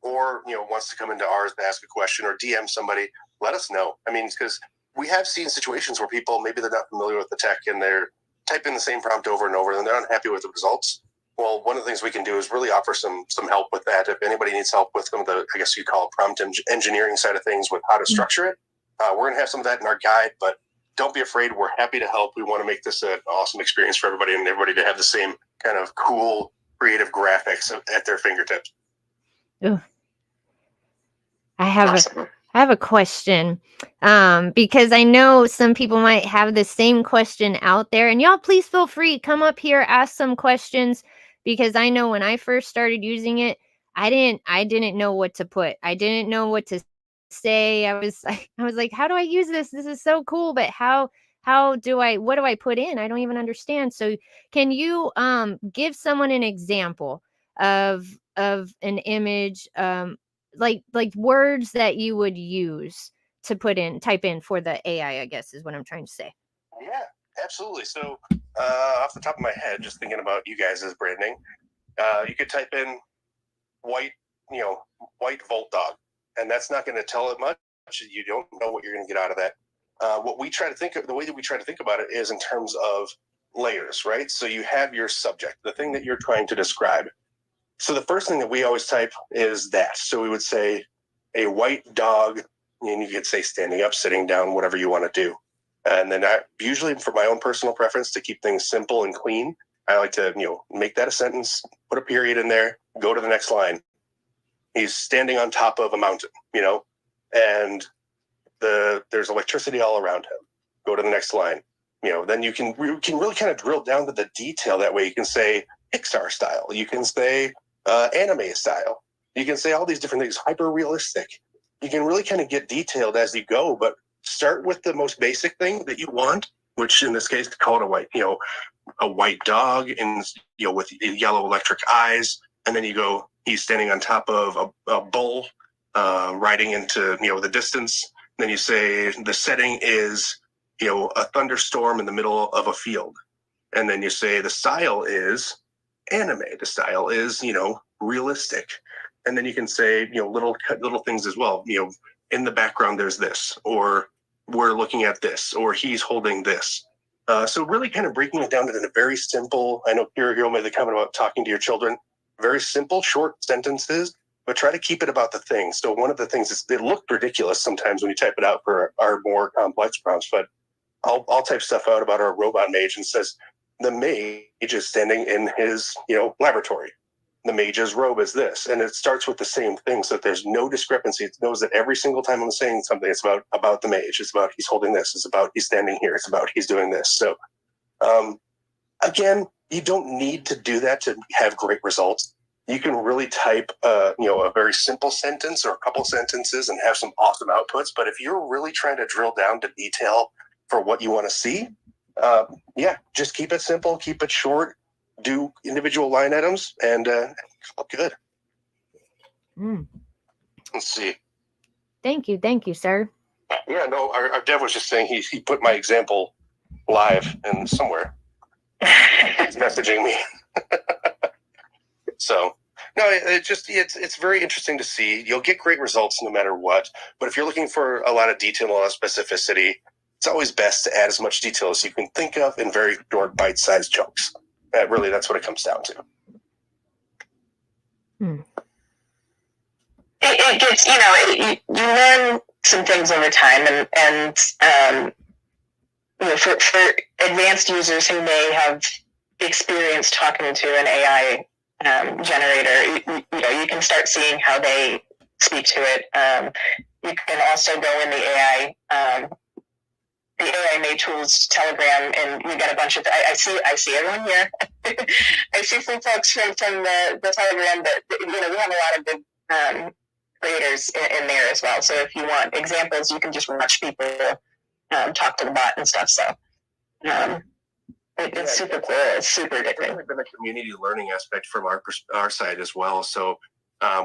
or wants to come into ours to ask a question or DM somebody, let us know. I mean, because we have seen situations where people, maybe they're not familiar with the tech and they're typing the same prompt over and over, and they're unhappy with the results. Well, one of the things we can do is really offer some help with that. If anybody needs help with some of the, I guess you call it prompt engineering side of things, with how to structure it, we're going to have some of that in our guide, but don't be afraid. We're happy to help. We want to make this an awesome experience for everybody, and everybody to have the same kind of cool, creative graphics at their fingertips. Ooh. I have a question, because I know some people might have the same question out there, and y'all please feel free, come up here, ask some questions, because I know when I first started using it, I didn't know what to put. I didn't know what to say. I was like, how do I use this? This is so cool, but what do I put in? I don't even understand. So can you give someone an example of an image, like words that you would use to type in for the AI, I guess is what I'm trying to say. Yeah, absolutely. So off the top of my head, just thinking about you guys as branding, you could type in white Volt dog, and that's not going to tell it much. You don't know what you're going to get out of that. The way that we try to think about it is in terms of layers, right? So you have your subject, the thing that you're trying to describe. So the first thing that we always type is that. So we would say a white dog, and you could say standing up, sitting down, whatever you want to do. And then usually, for my own personal preference, to keep things simple and clean, I like to, make that a sentence, put a period in there, go to the next line. He's standing on top of a mountain, and there's electricity all around him. Go to the next line. Then you can really kind of drill down to the detail. That way you can say Pixar style. You can say anime style. You can say all these different things, hyper realistic. You can really kind of get detailed as you go, but start with the most basic thing that you want, which in this case, call it a white, a white dog and, you know, with yellow electric eyes. And then you go, he's standing on top of a bull, riding into, you know, the distance. Then you say the setting is, you know, a thunderstorm in the middle of a field. And then you say the style is anime. The style is, you know, realistic. And then you can say, you know, little things as well. You know, in the background, there's this, or we're looking at this, or he's holding this. So really kind of breaking it down into a very simple, I know Kira made the comment about talking to your children, very simple, short sentences, but try to keep it about the thing. So one of the things is, it looked ridiculous sometimes when you type it out for our more complex prompts, but I'll type stuff out about our robot mage and says, the mage is standing in his, you know, laboratory. The mage's robe is this. And it starts with the same thing. So there's no discrepancy. It knows that every single time I'm saying something, it's about the mage. It's about he's holding this. It's about he's standing here. It's about he's doing this. So again, you don't need to do that to have great results. You can really type, you know, a very simple sentence or a couple sentences and have some awesome outputs. But if you're really trying to drill down to detail for what you want to see, yeah, just keep it simple, keep it short, do individual line items, and good. Let's see. Thank you, sir. Yeah, no, our dev was just saying he put my example live and somewhere. He's messaging me. So no, it's very interesting to see. You'll get great results no matter what. But if you're looking for a lot of detail, a lot of specificity, it's always best to add as much detail as you can think of in very short, bite-sized chunks. That's what it comes down to. It gets, you know, you learn some things over time, and you know, for advanced users who may have experience talking to an AI generator, you know, you can start seeing how they speak to it. You can also go in the AiMAGE tools Telegram, and we got a bunch of. I see everyone here. I see some folks from the Telegram, but you know, we have a lot of good creators in there as well. So if you want examples, you can just watch people talk to the bot and stuff. So it's super cool. It's super addicting. There's been a community learning aspect from our side as well. So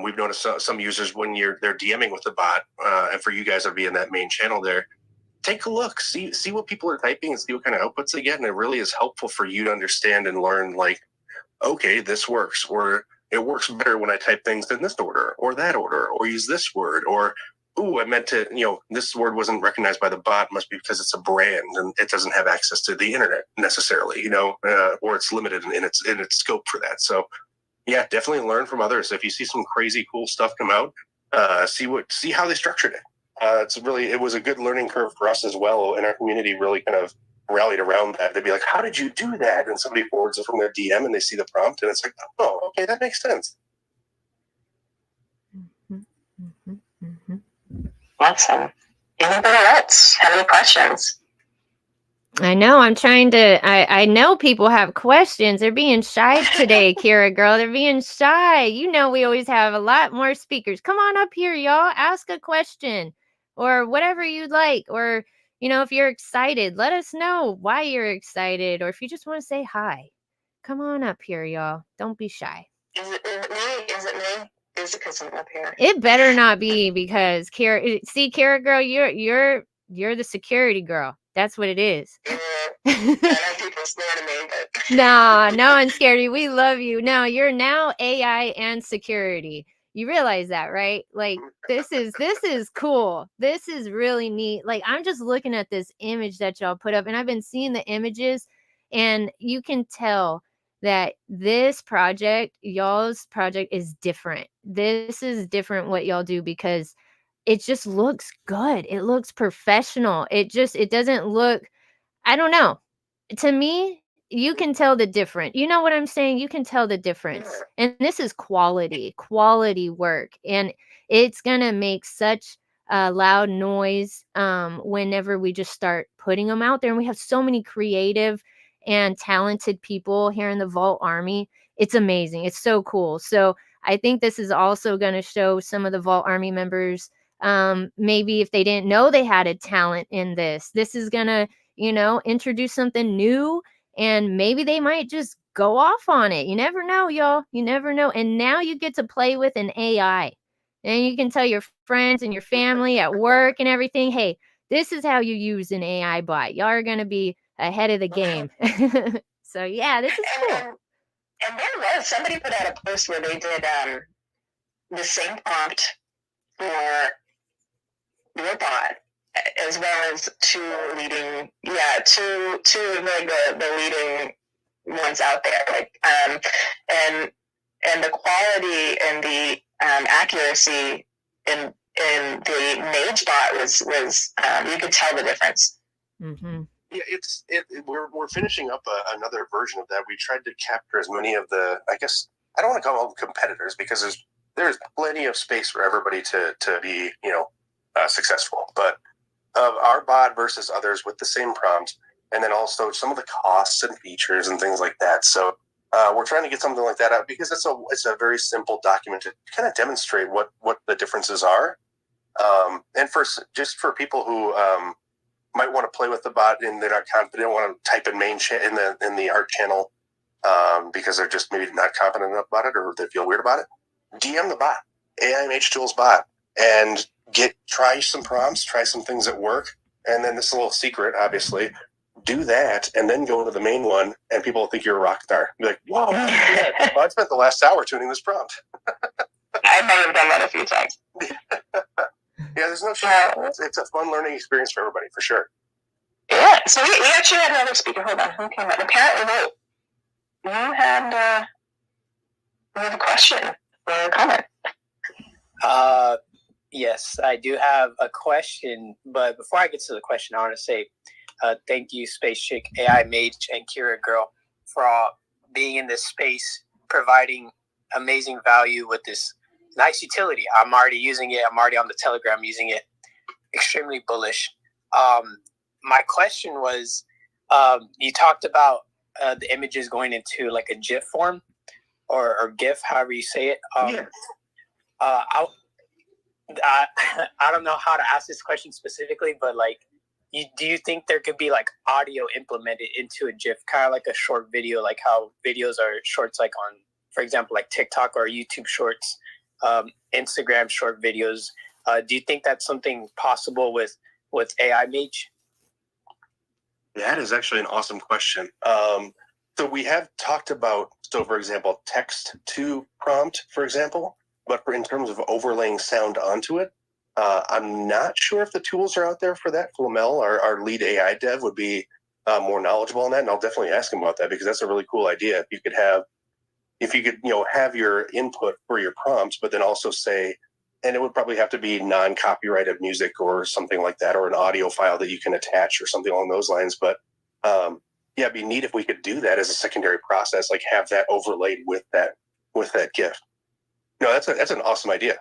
we've noticed some users when they're DMing with the bot, and for you guys to be in that main channel there, take a look, see what people are typing and see what kind of outputs they get. And it really is helpful for you to understand and learn, like, okay, this works, or it works better when I type things in this order or that order, or use this word, or, ooh, I meant to, you know, this word wasn't recognized by the bot, must be because it's a brand and it doesn't have access to the internet necessarily, you know, or it's limited in its scope for that. So yeah, definitely learn from others. If you see some crazy cool stuff come out, see how they structured it. It was a good learning curve for us as well, and our community really kind of rallied around that. They'd be like, how did you do that? And somebody forwards it from their DM and they see the prompt and it's like, oh, okay, that makes sense. Awesome. Anybody else have any questions? I know. I'm trying to. I know people have questions. They're being shy today, Kira girl. They're being shy. You know, we always have a lot more speakers. Come on up here, y'all. Ask a question or whatever you'd like. Or, you know, if you're excited, let us know why you're excited. Or if you just want to say hi, come on up here, y'all. Don't be shy. Is it me? Is it me? Is it because I'm up here? It better not be, because Kira girl, you're the security girl. That's what it is. Yeah, I know people scared of me, but No one's scared of you. We love you. No, you're now AI and security. You realize that, right? Like, this is cool. This is really neat. Like, I'm just looking at this image that y'all put up, and I've been seeing the images, and you can tell that this project, y'all's project, is different. This is different what y'all do, because it just looks good. It looks professional. It doesn't look, I don't know. To me, you can tell the difference. You know what I'm saying? You can tell the difference. And this is quality work. And it's going to make such a loud noise whenever we just start putting them out there. And we have so many creative and talented people here in the Vault Army. It's amazing. It's so cool. So I think this is also going to show some of the Vault Army members, maybe if they didn't know they had a talent in this is going to, you know, introduce something new and maybe they might just go off on it. You never know, y'all. You never know. And now you get to play with an AI. And you can tell your friends and your family at work and everything, hey, this is how you use an AI bot. Y'all are going to be ahead of the game. So, yeah, this is cool. And there was, somebody put out a post where they did the same prompt for your bot, as well as two of like the leading ones out there, like and the quality and the accuracy in the MAGE bot was you could tell the difference. Mm-hmm. Yeah, we're finishing up another version of that. We tried to capture as many of the, I guess I don't want to call them competitors, because there's plenty of space for everybody to be successful, but of our bot versus others with the same prompt, and then also some of the costs and features and things like that. So we're trying to get something like that out, because it's a very simple document to kind of demonstrate what the differences are, and just for people who might want to play with the bot and they're not confident, want to type in main in the art channel because they're just maybe not confident enough about it, or they feel weird about it. DM the bot, AiMAGE Tools bot, and try some prompts, try some things that work, and then this is a little secret, obviously. Do that, and then go to the main one, and people will think you're a rock star. Be like, "Whoa, yeah, I spent the last hour tuning this prompt." I might have done that a few times. Yeah, there's no shame. It's a fun learning experience for everybody, for sure. Yeah, so we actually had another speaker. Hold on, who came up? Apparently, Volt, you have a question or a comment. Yes, I do have a question, but before I get to the question, I want to say thank you, Space Chick, AiMAGE, and Kira Girl, for all being in this space, providing amazing value with this nice utility. I'm already using it. I'm already on the Telegram using it. Extremely bullish. My question was, you talked about the images going into like a GIF form or GIF, however you say it. Yeah. I don't know how to ask this question specifically, but like, do you think there could be like audio implemented into a GIF, kind of like a short video, like how videos are shorts, like on, for example, like TikTok or YouTube Shorts, Instagram short videos? Do you think that's something possible with AiMAGE? That is actually an awesome question. So we have talked about, for example, text to prompt, for example, but in terms of overlaying sound onto it, I'm not sure if the tools are out there for that. Flamel, our lead AI dev, would be more knowledgeable on that, and I'll definitely ask him about that, because that's a really cool idea. If you could have your input for your prompts, but then also say, and it would probably have to be non-copyrighted music or something like that, or an audio file that you can attach or something along those lines. But yeah, it'd be neat if we could do that as a secondary process, like have that overlaid with that GIF. No, that's an awesome idea.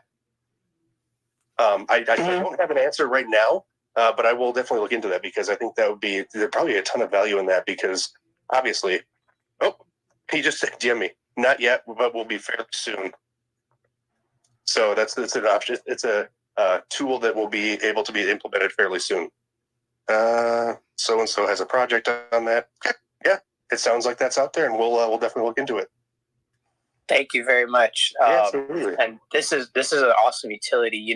I don't have an answer right now, but I will definitely look into that, because I think there'd probably a ton of value in that, because obviously, he just said, DM me. Not yet, but will be fairly soon. So that's an option. It's a tool that will be able to be implemented fairly soon. So-and-so has a project on that. Okay. Yeah, it sounds like that's out there, and we'll definitely look into it. Thank you very much. Absolutely. And this is an awesome utility.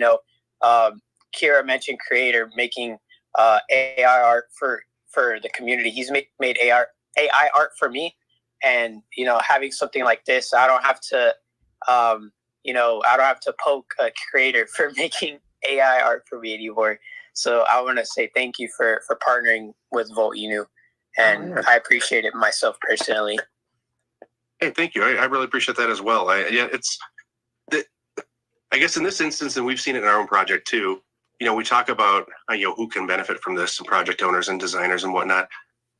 Kira mentioned Creator making AI art for the community. He's made AI art for me, and having something like this, I don't have to poke a creator for making AI art for me anymore. So I want to say thank you for partnering with Volt-Inu, and I appreciate it myself personally. Hey, thank you. I really appreciate that as well. I guess in this instance, and we've seen it in our own project too, we talk about who can benefit from this, and project owners and designers and whatnot.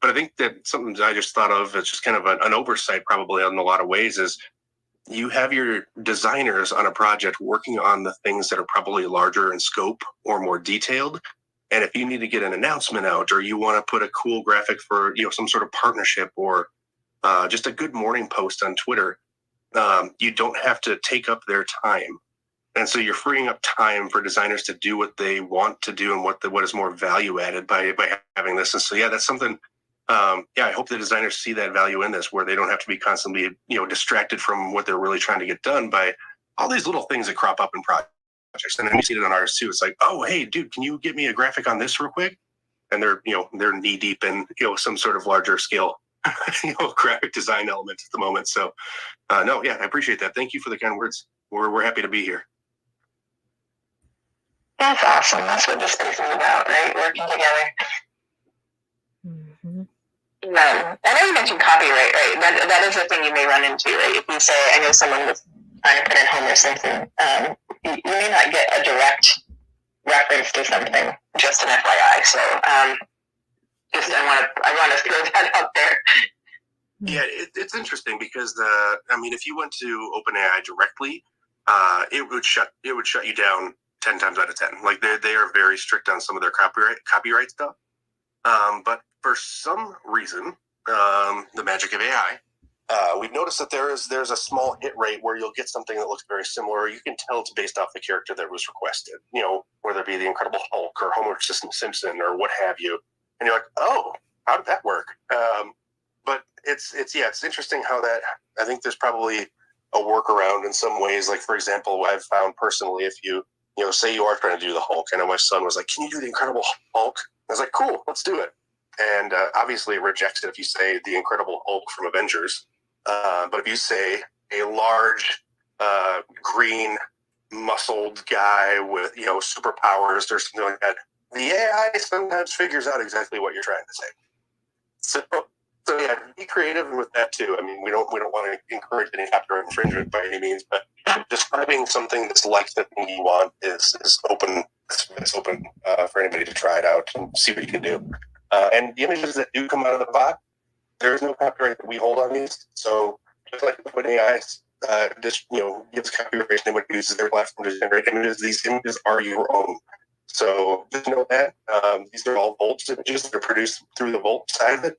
But I think that something I just thought of, it's just kind of an oversight probably in a lot of ways, is you have your designers on a project working on the things that are probably larger in scope or more detailed. And if you need to get an announcement out, or you want to put a cool graphic for some sort of partnership, or just a good morning post on Twitter, you don't have to take up their time. And so you're freeing up time for designers to do what they want to do, and what is more value added by having this. And so, yeah, that's something I hope the designers see that value in this, where they don't have to be constantly, distracted from what they're really trying to get done by all these little things that crop up in projects. And then we see it on ours too. It's like, oh, hey, dude, can you get me a graphic on this real quick? And they're knee deep in, some sort of larger scale, graphic design element at the moment. So, I appreciate that. Thank you for the kind words. We're happy to be here. That's awesome. That's what this space is about, right? Working together. Mm-hmm. I know you mentioned copyright, right? That is a thing you may run into, right? If you say, I know someone was trying to put in Homer Simpson, you may not get a direct reference to something, just an FYI. So, I want to throw that out there. Yeah, it's interesting because if you went to OpenAI directly, it would shut you down 10 times out of 10. Like they are very strict on some of their copyright stuff. But for some reason, the magic of AI, we've noticed that there's a small hit rate where you'll get something that looks very similar. You can tell it's based off the character that was requested, whether it be the Incredible Hulk or Homer Simpson or what have you. And you're like, oh, how did that work? But it's interesting how that, I think there's probably a workaround in some ways. Like, for example, I've found personally, if you say you are trying to do the Hulk, I know my son was like, can you do the Incredible Hulk? I was like, cool, let's do it. And obviously it rejects it if you say the Incredible Hulk from Avengers. But if you say a large, green, muscled guy with, superpowers or something like that, the AI sometimes figures out exactly what you're trying to say. So yeah, be creative with that too. I mean, we don't want to encourage any copyright infringement by any means, but describing something that's like the thing you want is open. It's open for anybody to try it out and see what you can do. And the images that do come out of the bot, there is no copyright that we hold on these. So just like when AI gives copyright to anyone who uses their platform to generate images, these images are your own. So just know that these are all Volt images that are produced through the Volt side of it.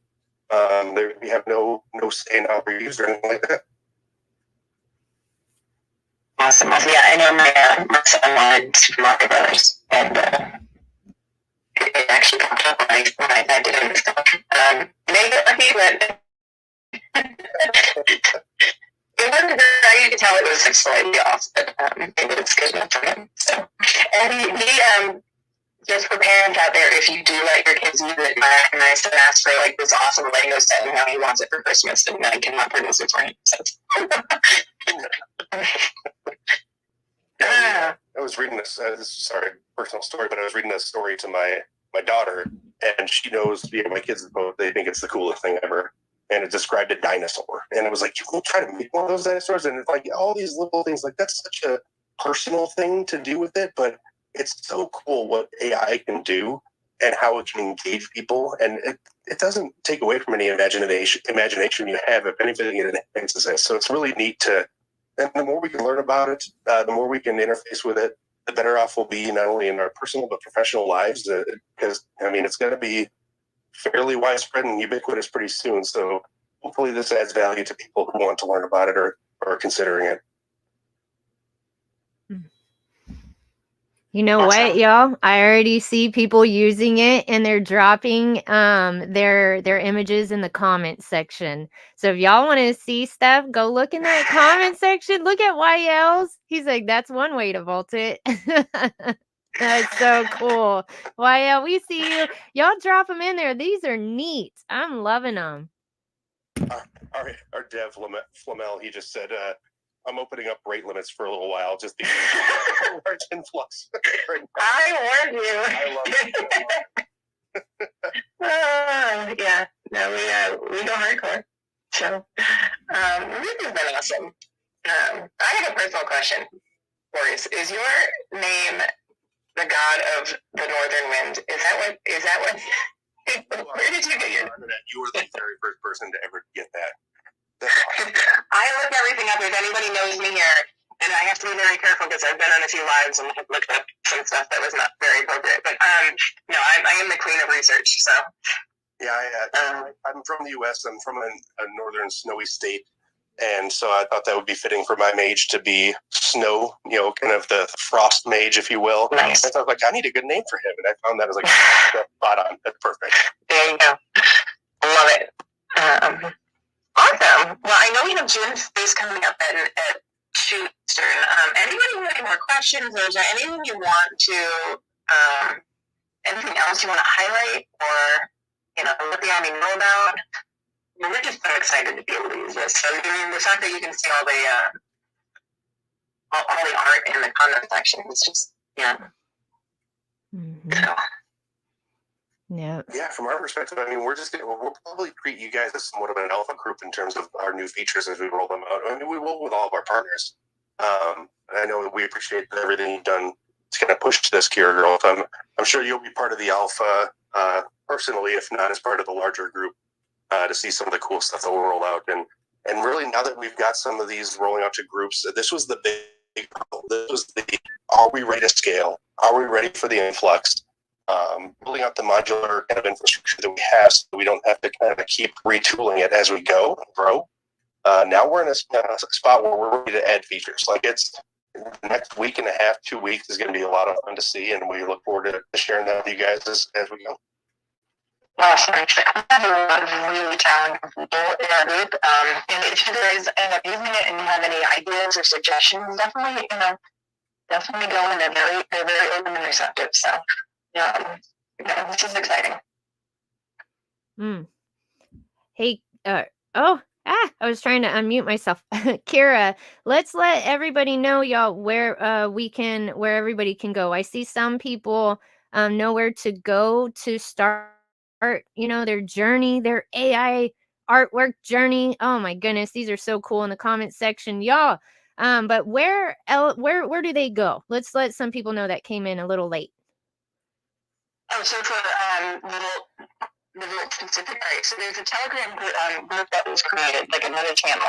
We have no say in how they're used or anything like that. Awesome. Yeah, I know my son wanted Super Mario Brothers, and it actually popped up when I did it myself. They got lucky, but it wasn't very, you could tell it was like slightly off, but it was good enough for him. So, and just for parents out there, if you do let your kids use it, and I said ask for like this awesome Lego set and how he wants it for Christmas, and I cannot produce it for him. So. I was reading this. Personal story, but I was reading a story to my daughter, and she knows. My kids both. They think it's the coolest thing ever, and it described a dinosaur, and it was like, you will try to make one of those dinosaurs, and it's like all these little things. Like that's such a personal thing to do with it, but it's so cool what AI can do and how it can engage people, and it doesn't take away from any imagination you have. If anything, it enhances it. So it's really neat to. And the more we can learn about it, the more we can interface with it, the better off we'll be, not only in our personal but professional lives. Because it's going to be fairly widespread and ubiquitous pretty soon. So hopefully this adds value to people who want to learn about it or are considering it. You know what, y'all? I already see people using it, and they're dropping their images in the comment section. So if y'all want to see stuff, go look in that comment section. Look at YL's. He's like, that's one way to vault it. That's so cool. YL, we see you. Y'all drop them in there. These are neat. I'm loving them. Our dev Flamel, he just said, I'm opening up rate limits for a little while, just because large influx. I warned you. I love it. Yeah, no, we go hardcore. So, this has been awesome. I have a personal question, Boris. Is your name the god of the northern wind? Is that what? Where did you get your? You were the very first person to ever get that. I looked everything up. If anybody knows me here, and I have to be very careful because I've been on a few lives and have looked up some stuff that was not very appropriate. But no, I am the queen of research. So yeah, I'm from the U.S. I'm from a northern snowy state, and so I thought that would be fitting for my mage to be Snow. Kind of the frost mage, if you will. Nice. And so I was like, I need a good name for him, and I found that I was like, spot on. That's perfect. There you go. Love it. Awesome. Well, I know we have Jim's space coming up at Shoot Eastern. Anybody have any more questions, or is there anything you want to, anything else you want to highlight, or let the Army know about? We're just so excited to be able to use this. So, the fact that you can see all the art in the comment section is just, Mm-hmm. So. Yeah, from our perspective, I mean, we'll probably treat you guys as somewhat of an alpha group in terms of our new features as we roll them out. I mean, we will with all of our partners. I know that we appreciate everything you've done to kind of push this, Kira Girl. I'm sure you'll be part of the alpha personally, if not as part of the larger group, to see some of the cool stuff that will roll out. And really, now that we've got some of these rolling out to groups, this was the big goal. This was are we ready to scale? Are we ready for the influx? Building out the modular kind of infrastructure that we have so that we don't have to kind of keep retooling it as we go and grow. Now we're in a spot where we're ready to add features. Like it's the next week and a half, 2 weeks is going to be a lot of fun to see, and we look forward to sharing that with you guys as we go. Awesome. I have a lot of really talented people in our group. And if you guys end up using it and you have any ideas or suggestions, definitely go in. They're very open and receptive. So this is exciting. Hey, I was trying to unmute myself. Kira, let's let everybody know, y'all, where everybody can go. I see some people know where to go to start, their journey, their AI artwork journey. Oh my goodness, these are so cool in the comment section, y'all. But where do they go? Let's let some people know that came in a little late. Oh, so for the Volt specific, right? So there's a Telegram group that was created, like another channel.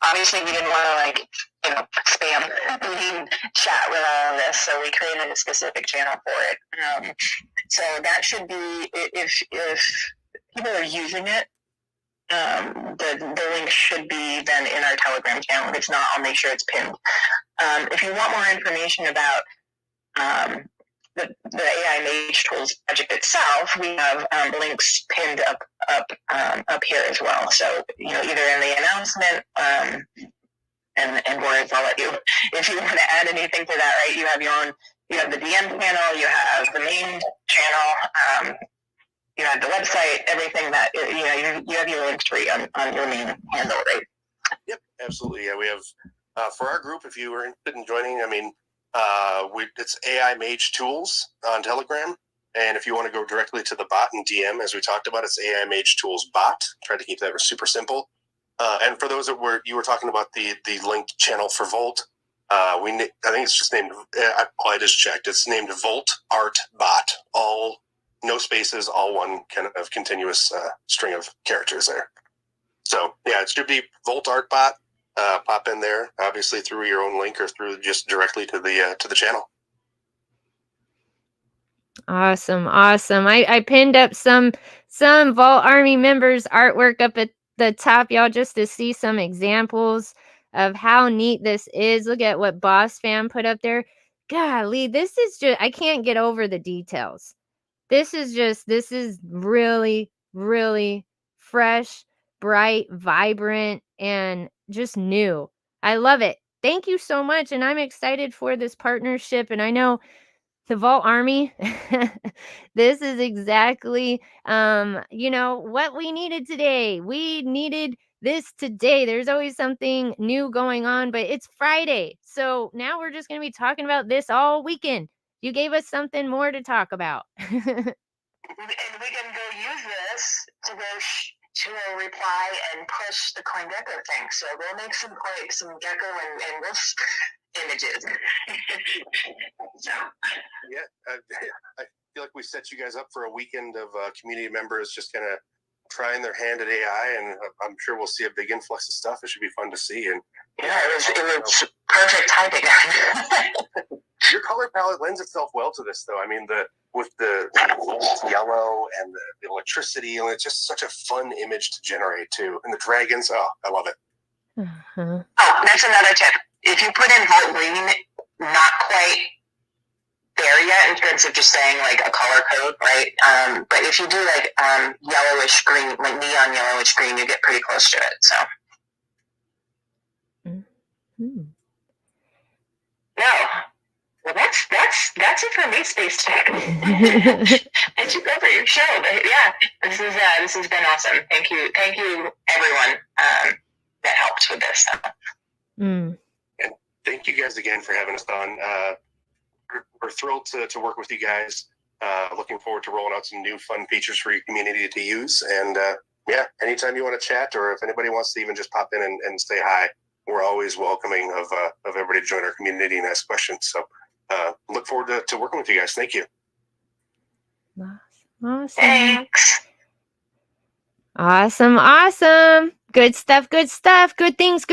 Obviously, we didn't want to spam the main chat with all of this, so we created a specific channel for it. So that should be, if people are using it, the link should be then in our Telegram channel. If it's not, I'll make sure it's pinned. If you want more information about the AiMAGE tools project itself, we have links pinned up here as well. So either in the announcement and Boris, I'll let you, if you want to add anything to that, right? You have the DM channel, you have the main channel, you have the website, everything that you have your links free on your main handle, right? Yep, absolutely. Yeah, we have for our group. If you were interested in joining, I mean. It's AiMAGE Tools on Telegram, and if you want to go directly to the bot and DM, as we talked about, it's AiMAGE Tools bot. Try to keep that super simple. And for those that you were talking about the linked channel for Volt, I think it's just named. I just checked. It's named Volt Art Bot. All no spaces, all one kind of continuous string of characters there. So yeah, it should be Volt Art Bot. Pop in there, obviously through your own link or through just directly to the channel. Awesome. I pinned up some Vault Army members' artwork up at the top, y'all, just to see some examples of how neat this is. Look at what Boss Fam put up there. Golly, this is just, I can't get over the details. This is really, really fresh, bright, vibrant, and just new. I love it. Thank you so much. And I'm excited for this partnership. And I know the Vault Army, this is exactly, what we needed today. We needed this today. There's always something new going on, but it's Friday. So now we're just going to be talking about this all weekend. You gave us something more to talk about. And we can go use this to go to a reply and push the CoinGecko thing. So we'll make some gecko and wolf images. So yeah, I feel like we set you guys up for a weekend of community members just kind of trying their hand at AI, and I'm sure we'll see a big influx of stuff. It should be fun to see. And yeah, it was perfect timing. Your color palette lends itself well to this, though. I mean, with the yellow and the electricity, and it's just such a fun image to generate too. And the dragons, I love it. Oh, that's another tip. If you put in Volt-Green, not quite there yet in terms of just saying like a color code, right? But if you do like yellowish green, like neon yellowish green, you get pretty close to it. So. Mm-hmm. No. Well, that's it for me, Space Tech. I took over your show, but yeah, this has been awesome. Thank you, everyone that helped with this. Mm. And thank you guys again for having us on. We're thrilled to work with you guys. Looking forward to rolling out some new fun features for your community to use. And yeah, anytime you want to chat, or if anybody wants to even just pop in and say hi, we're always welcoming of everybody to join our community and ask questions. So look forward to working with you guys. Thank you. Awesome. Thanks. Awesome. Good stuff. Good things.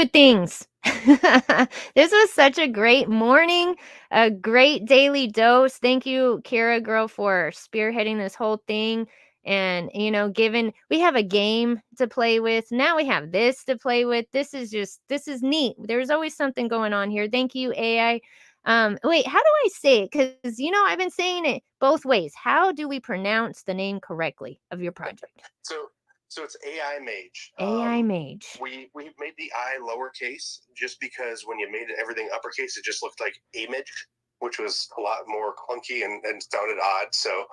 This was such a great morning, a great daily dose. Thank you, Kira girl, for spearheading this whole thing. And, we have a game to play with. Now we have this to play with. This is neat. There's always something going on here. Thank you, AI. Wait, how do I say it? Because, I've been saying it both ways. How do we pronounce the name correctly of your project? So it's AiMAGE. AiMAGE. We made the I lowercase just because when you made everything uppercase, it just looked like AiMAGE, which was a lot more clunky and sounded odd. So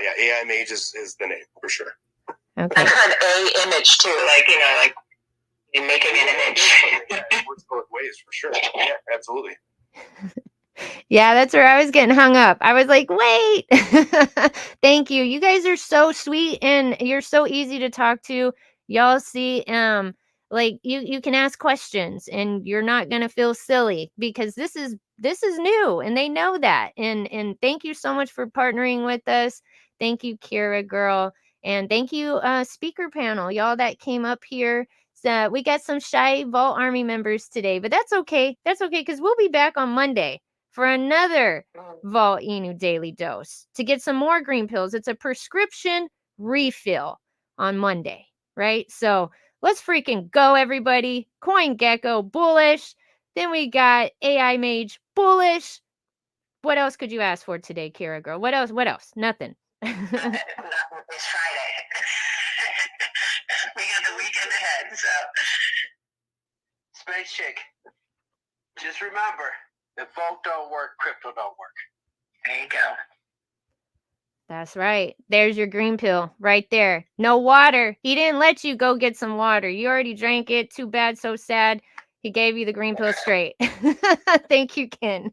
yeah, AiMAGE is the name for sure. Okay. I've heard a image too, like you're making an image. Yeah, it works both ways for sure. Yeah, absolutely. Yeah, that's where I was getting hung up. I was like, wait. Thank you. You guys are so sweet and you're so easy to talk to. Y'all see, like you can ask questions and you're not gonna feel silly because this is new and they know that. And thank you so much for partnering with us. Thank you, Kira girl. And thank you, speaker panel, y'all that came up here. So we got some shy Vault Army members today, but that's okay. That's okay because we'll be back on Monday for another Volt-Inu daily dose to get some more green pills. It's a prescription refill on Monday, right? So let's freaking go, everybody. CoinGecko bullish. Then we got AiMAGE bullish. What else could you ask for today, Kira girl? What else? Nothing. It's Friday. We got the weekend ahead, so. Space Chick, just remember, if Volt don't work, crypto don't work. There you go. That's right. There's your green pill right there. No water. He didn't let you go get some water. You already drank it. Too bad, so sad. He gave you the green pill straight. Thank you, Ken.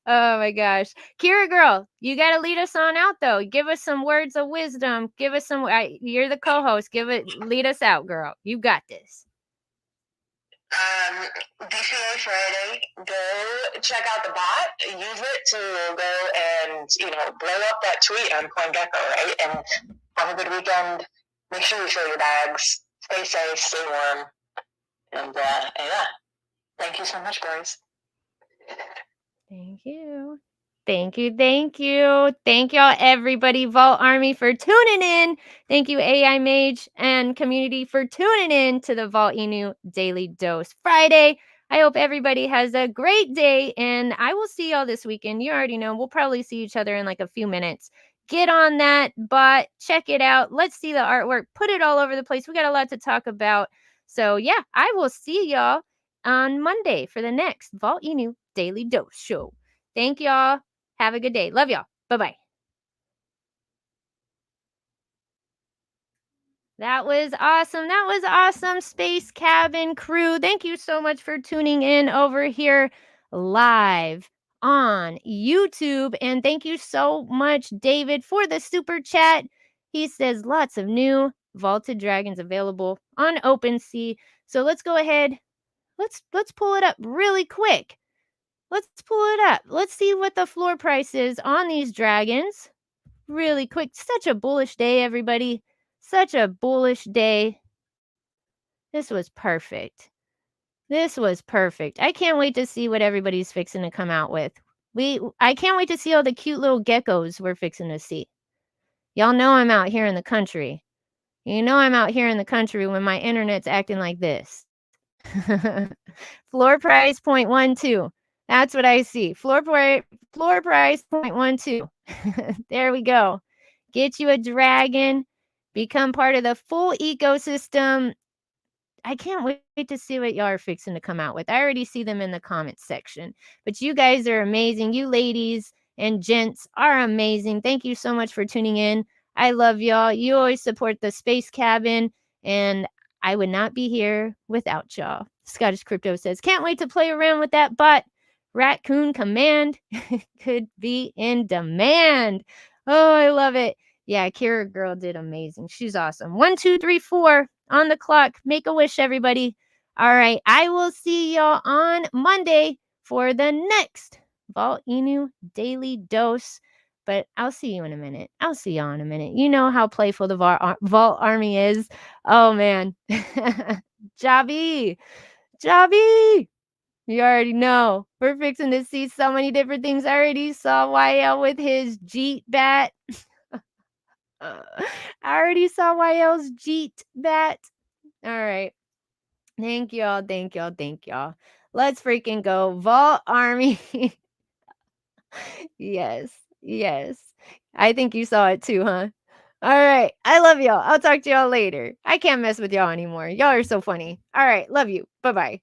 Oh my gosh. Kira girl, you got to lead us on out though. Give us some words of wisdom. Give us some, you're the co-host. Lead us out, girl. You got this. DCA Friday, go check out the bot, use it to go and, blow up that tweet on CoinGecko, right? And have a good weekend. Make sure you fill your bags. Stay safe, stay warm. And yeah. Thank you so much, guys. Thank you. Thank y'all, everybody, Vault Army, for tuning in. Thank you, AiMAGE and community, for tuning in to the Volt-Inu Daily Dose Friday. I hope everybody has a great day, and I will see y'all this weekend. You already know. We'll probably see each other in like a few minutes. Get on that bot. Check it out. Let's see the artwork. Put it all over the place. We got a lot to talk about. So, yeah, I will see y'all on Monday for the next Volt-Inu Daily Dose show. Thank y'all. Have a good day. Love y'all. Bye-bye. That was awesome, Space Cabin crew. Thank you so much for tuning in over here live on YouTube. And thank you so much, David, for the super chat. He says lots of new vaulted dragons available on OpenSea. So let's go ahead. Let's pull it up really quick. Let's pull it up. Let's see what the floor price is on these dragons. Really quick. Such a bullish day, everybody. Such a bullish day. This was perfect. I can't wait to see what everybody's fixing to come out with. I can't wait to see all the cute little geckos we're fixing to see. Y'all know I'm out here in the country. You know I'm out here in the country when my internet's acting like this. Floor price 0.12. That's what I see. Floor floor price 0.12. There we go. Get you a dragon. Become part of the full ecosystem. I can't wait to see what y'all are fixing to come out with. I already see them in the comments section. But you guys are amazing. You ladies and gents are amazing. Thank you so much for tuning in. I love y'all. You always support the Space Cabin, and I would not be here without y'all. Scottish Crypto says, can't wait to play around with that bot. Raccoon Command could be in demand. Oh, I love it. Yeah, Kira Girl did amazing. She's awesome. 1, 2, 3, 4 on the clock. Make a wish, everybody. All right. I will see y'all on Monday for the next Volt-Inu Daily Dose. But I'll see you in a minute. I'll see y'all in a minute. You know how playful the Vault Army is. Oh, man. Javi. You already know. We're fixing to see so many different things. I already saw YL with his Jeet bat. I already saw YL's Jeet bat. All right. Thank y'all. Let's freaking go. Vault Army. Yes. I think you saw it too, huh? All right. I love y'all. I'll talk to y'all later. I can't mess with y'all anymore. Y'all are so funny. All right. Love you. Bye-bye.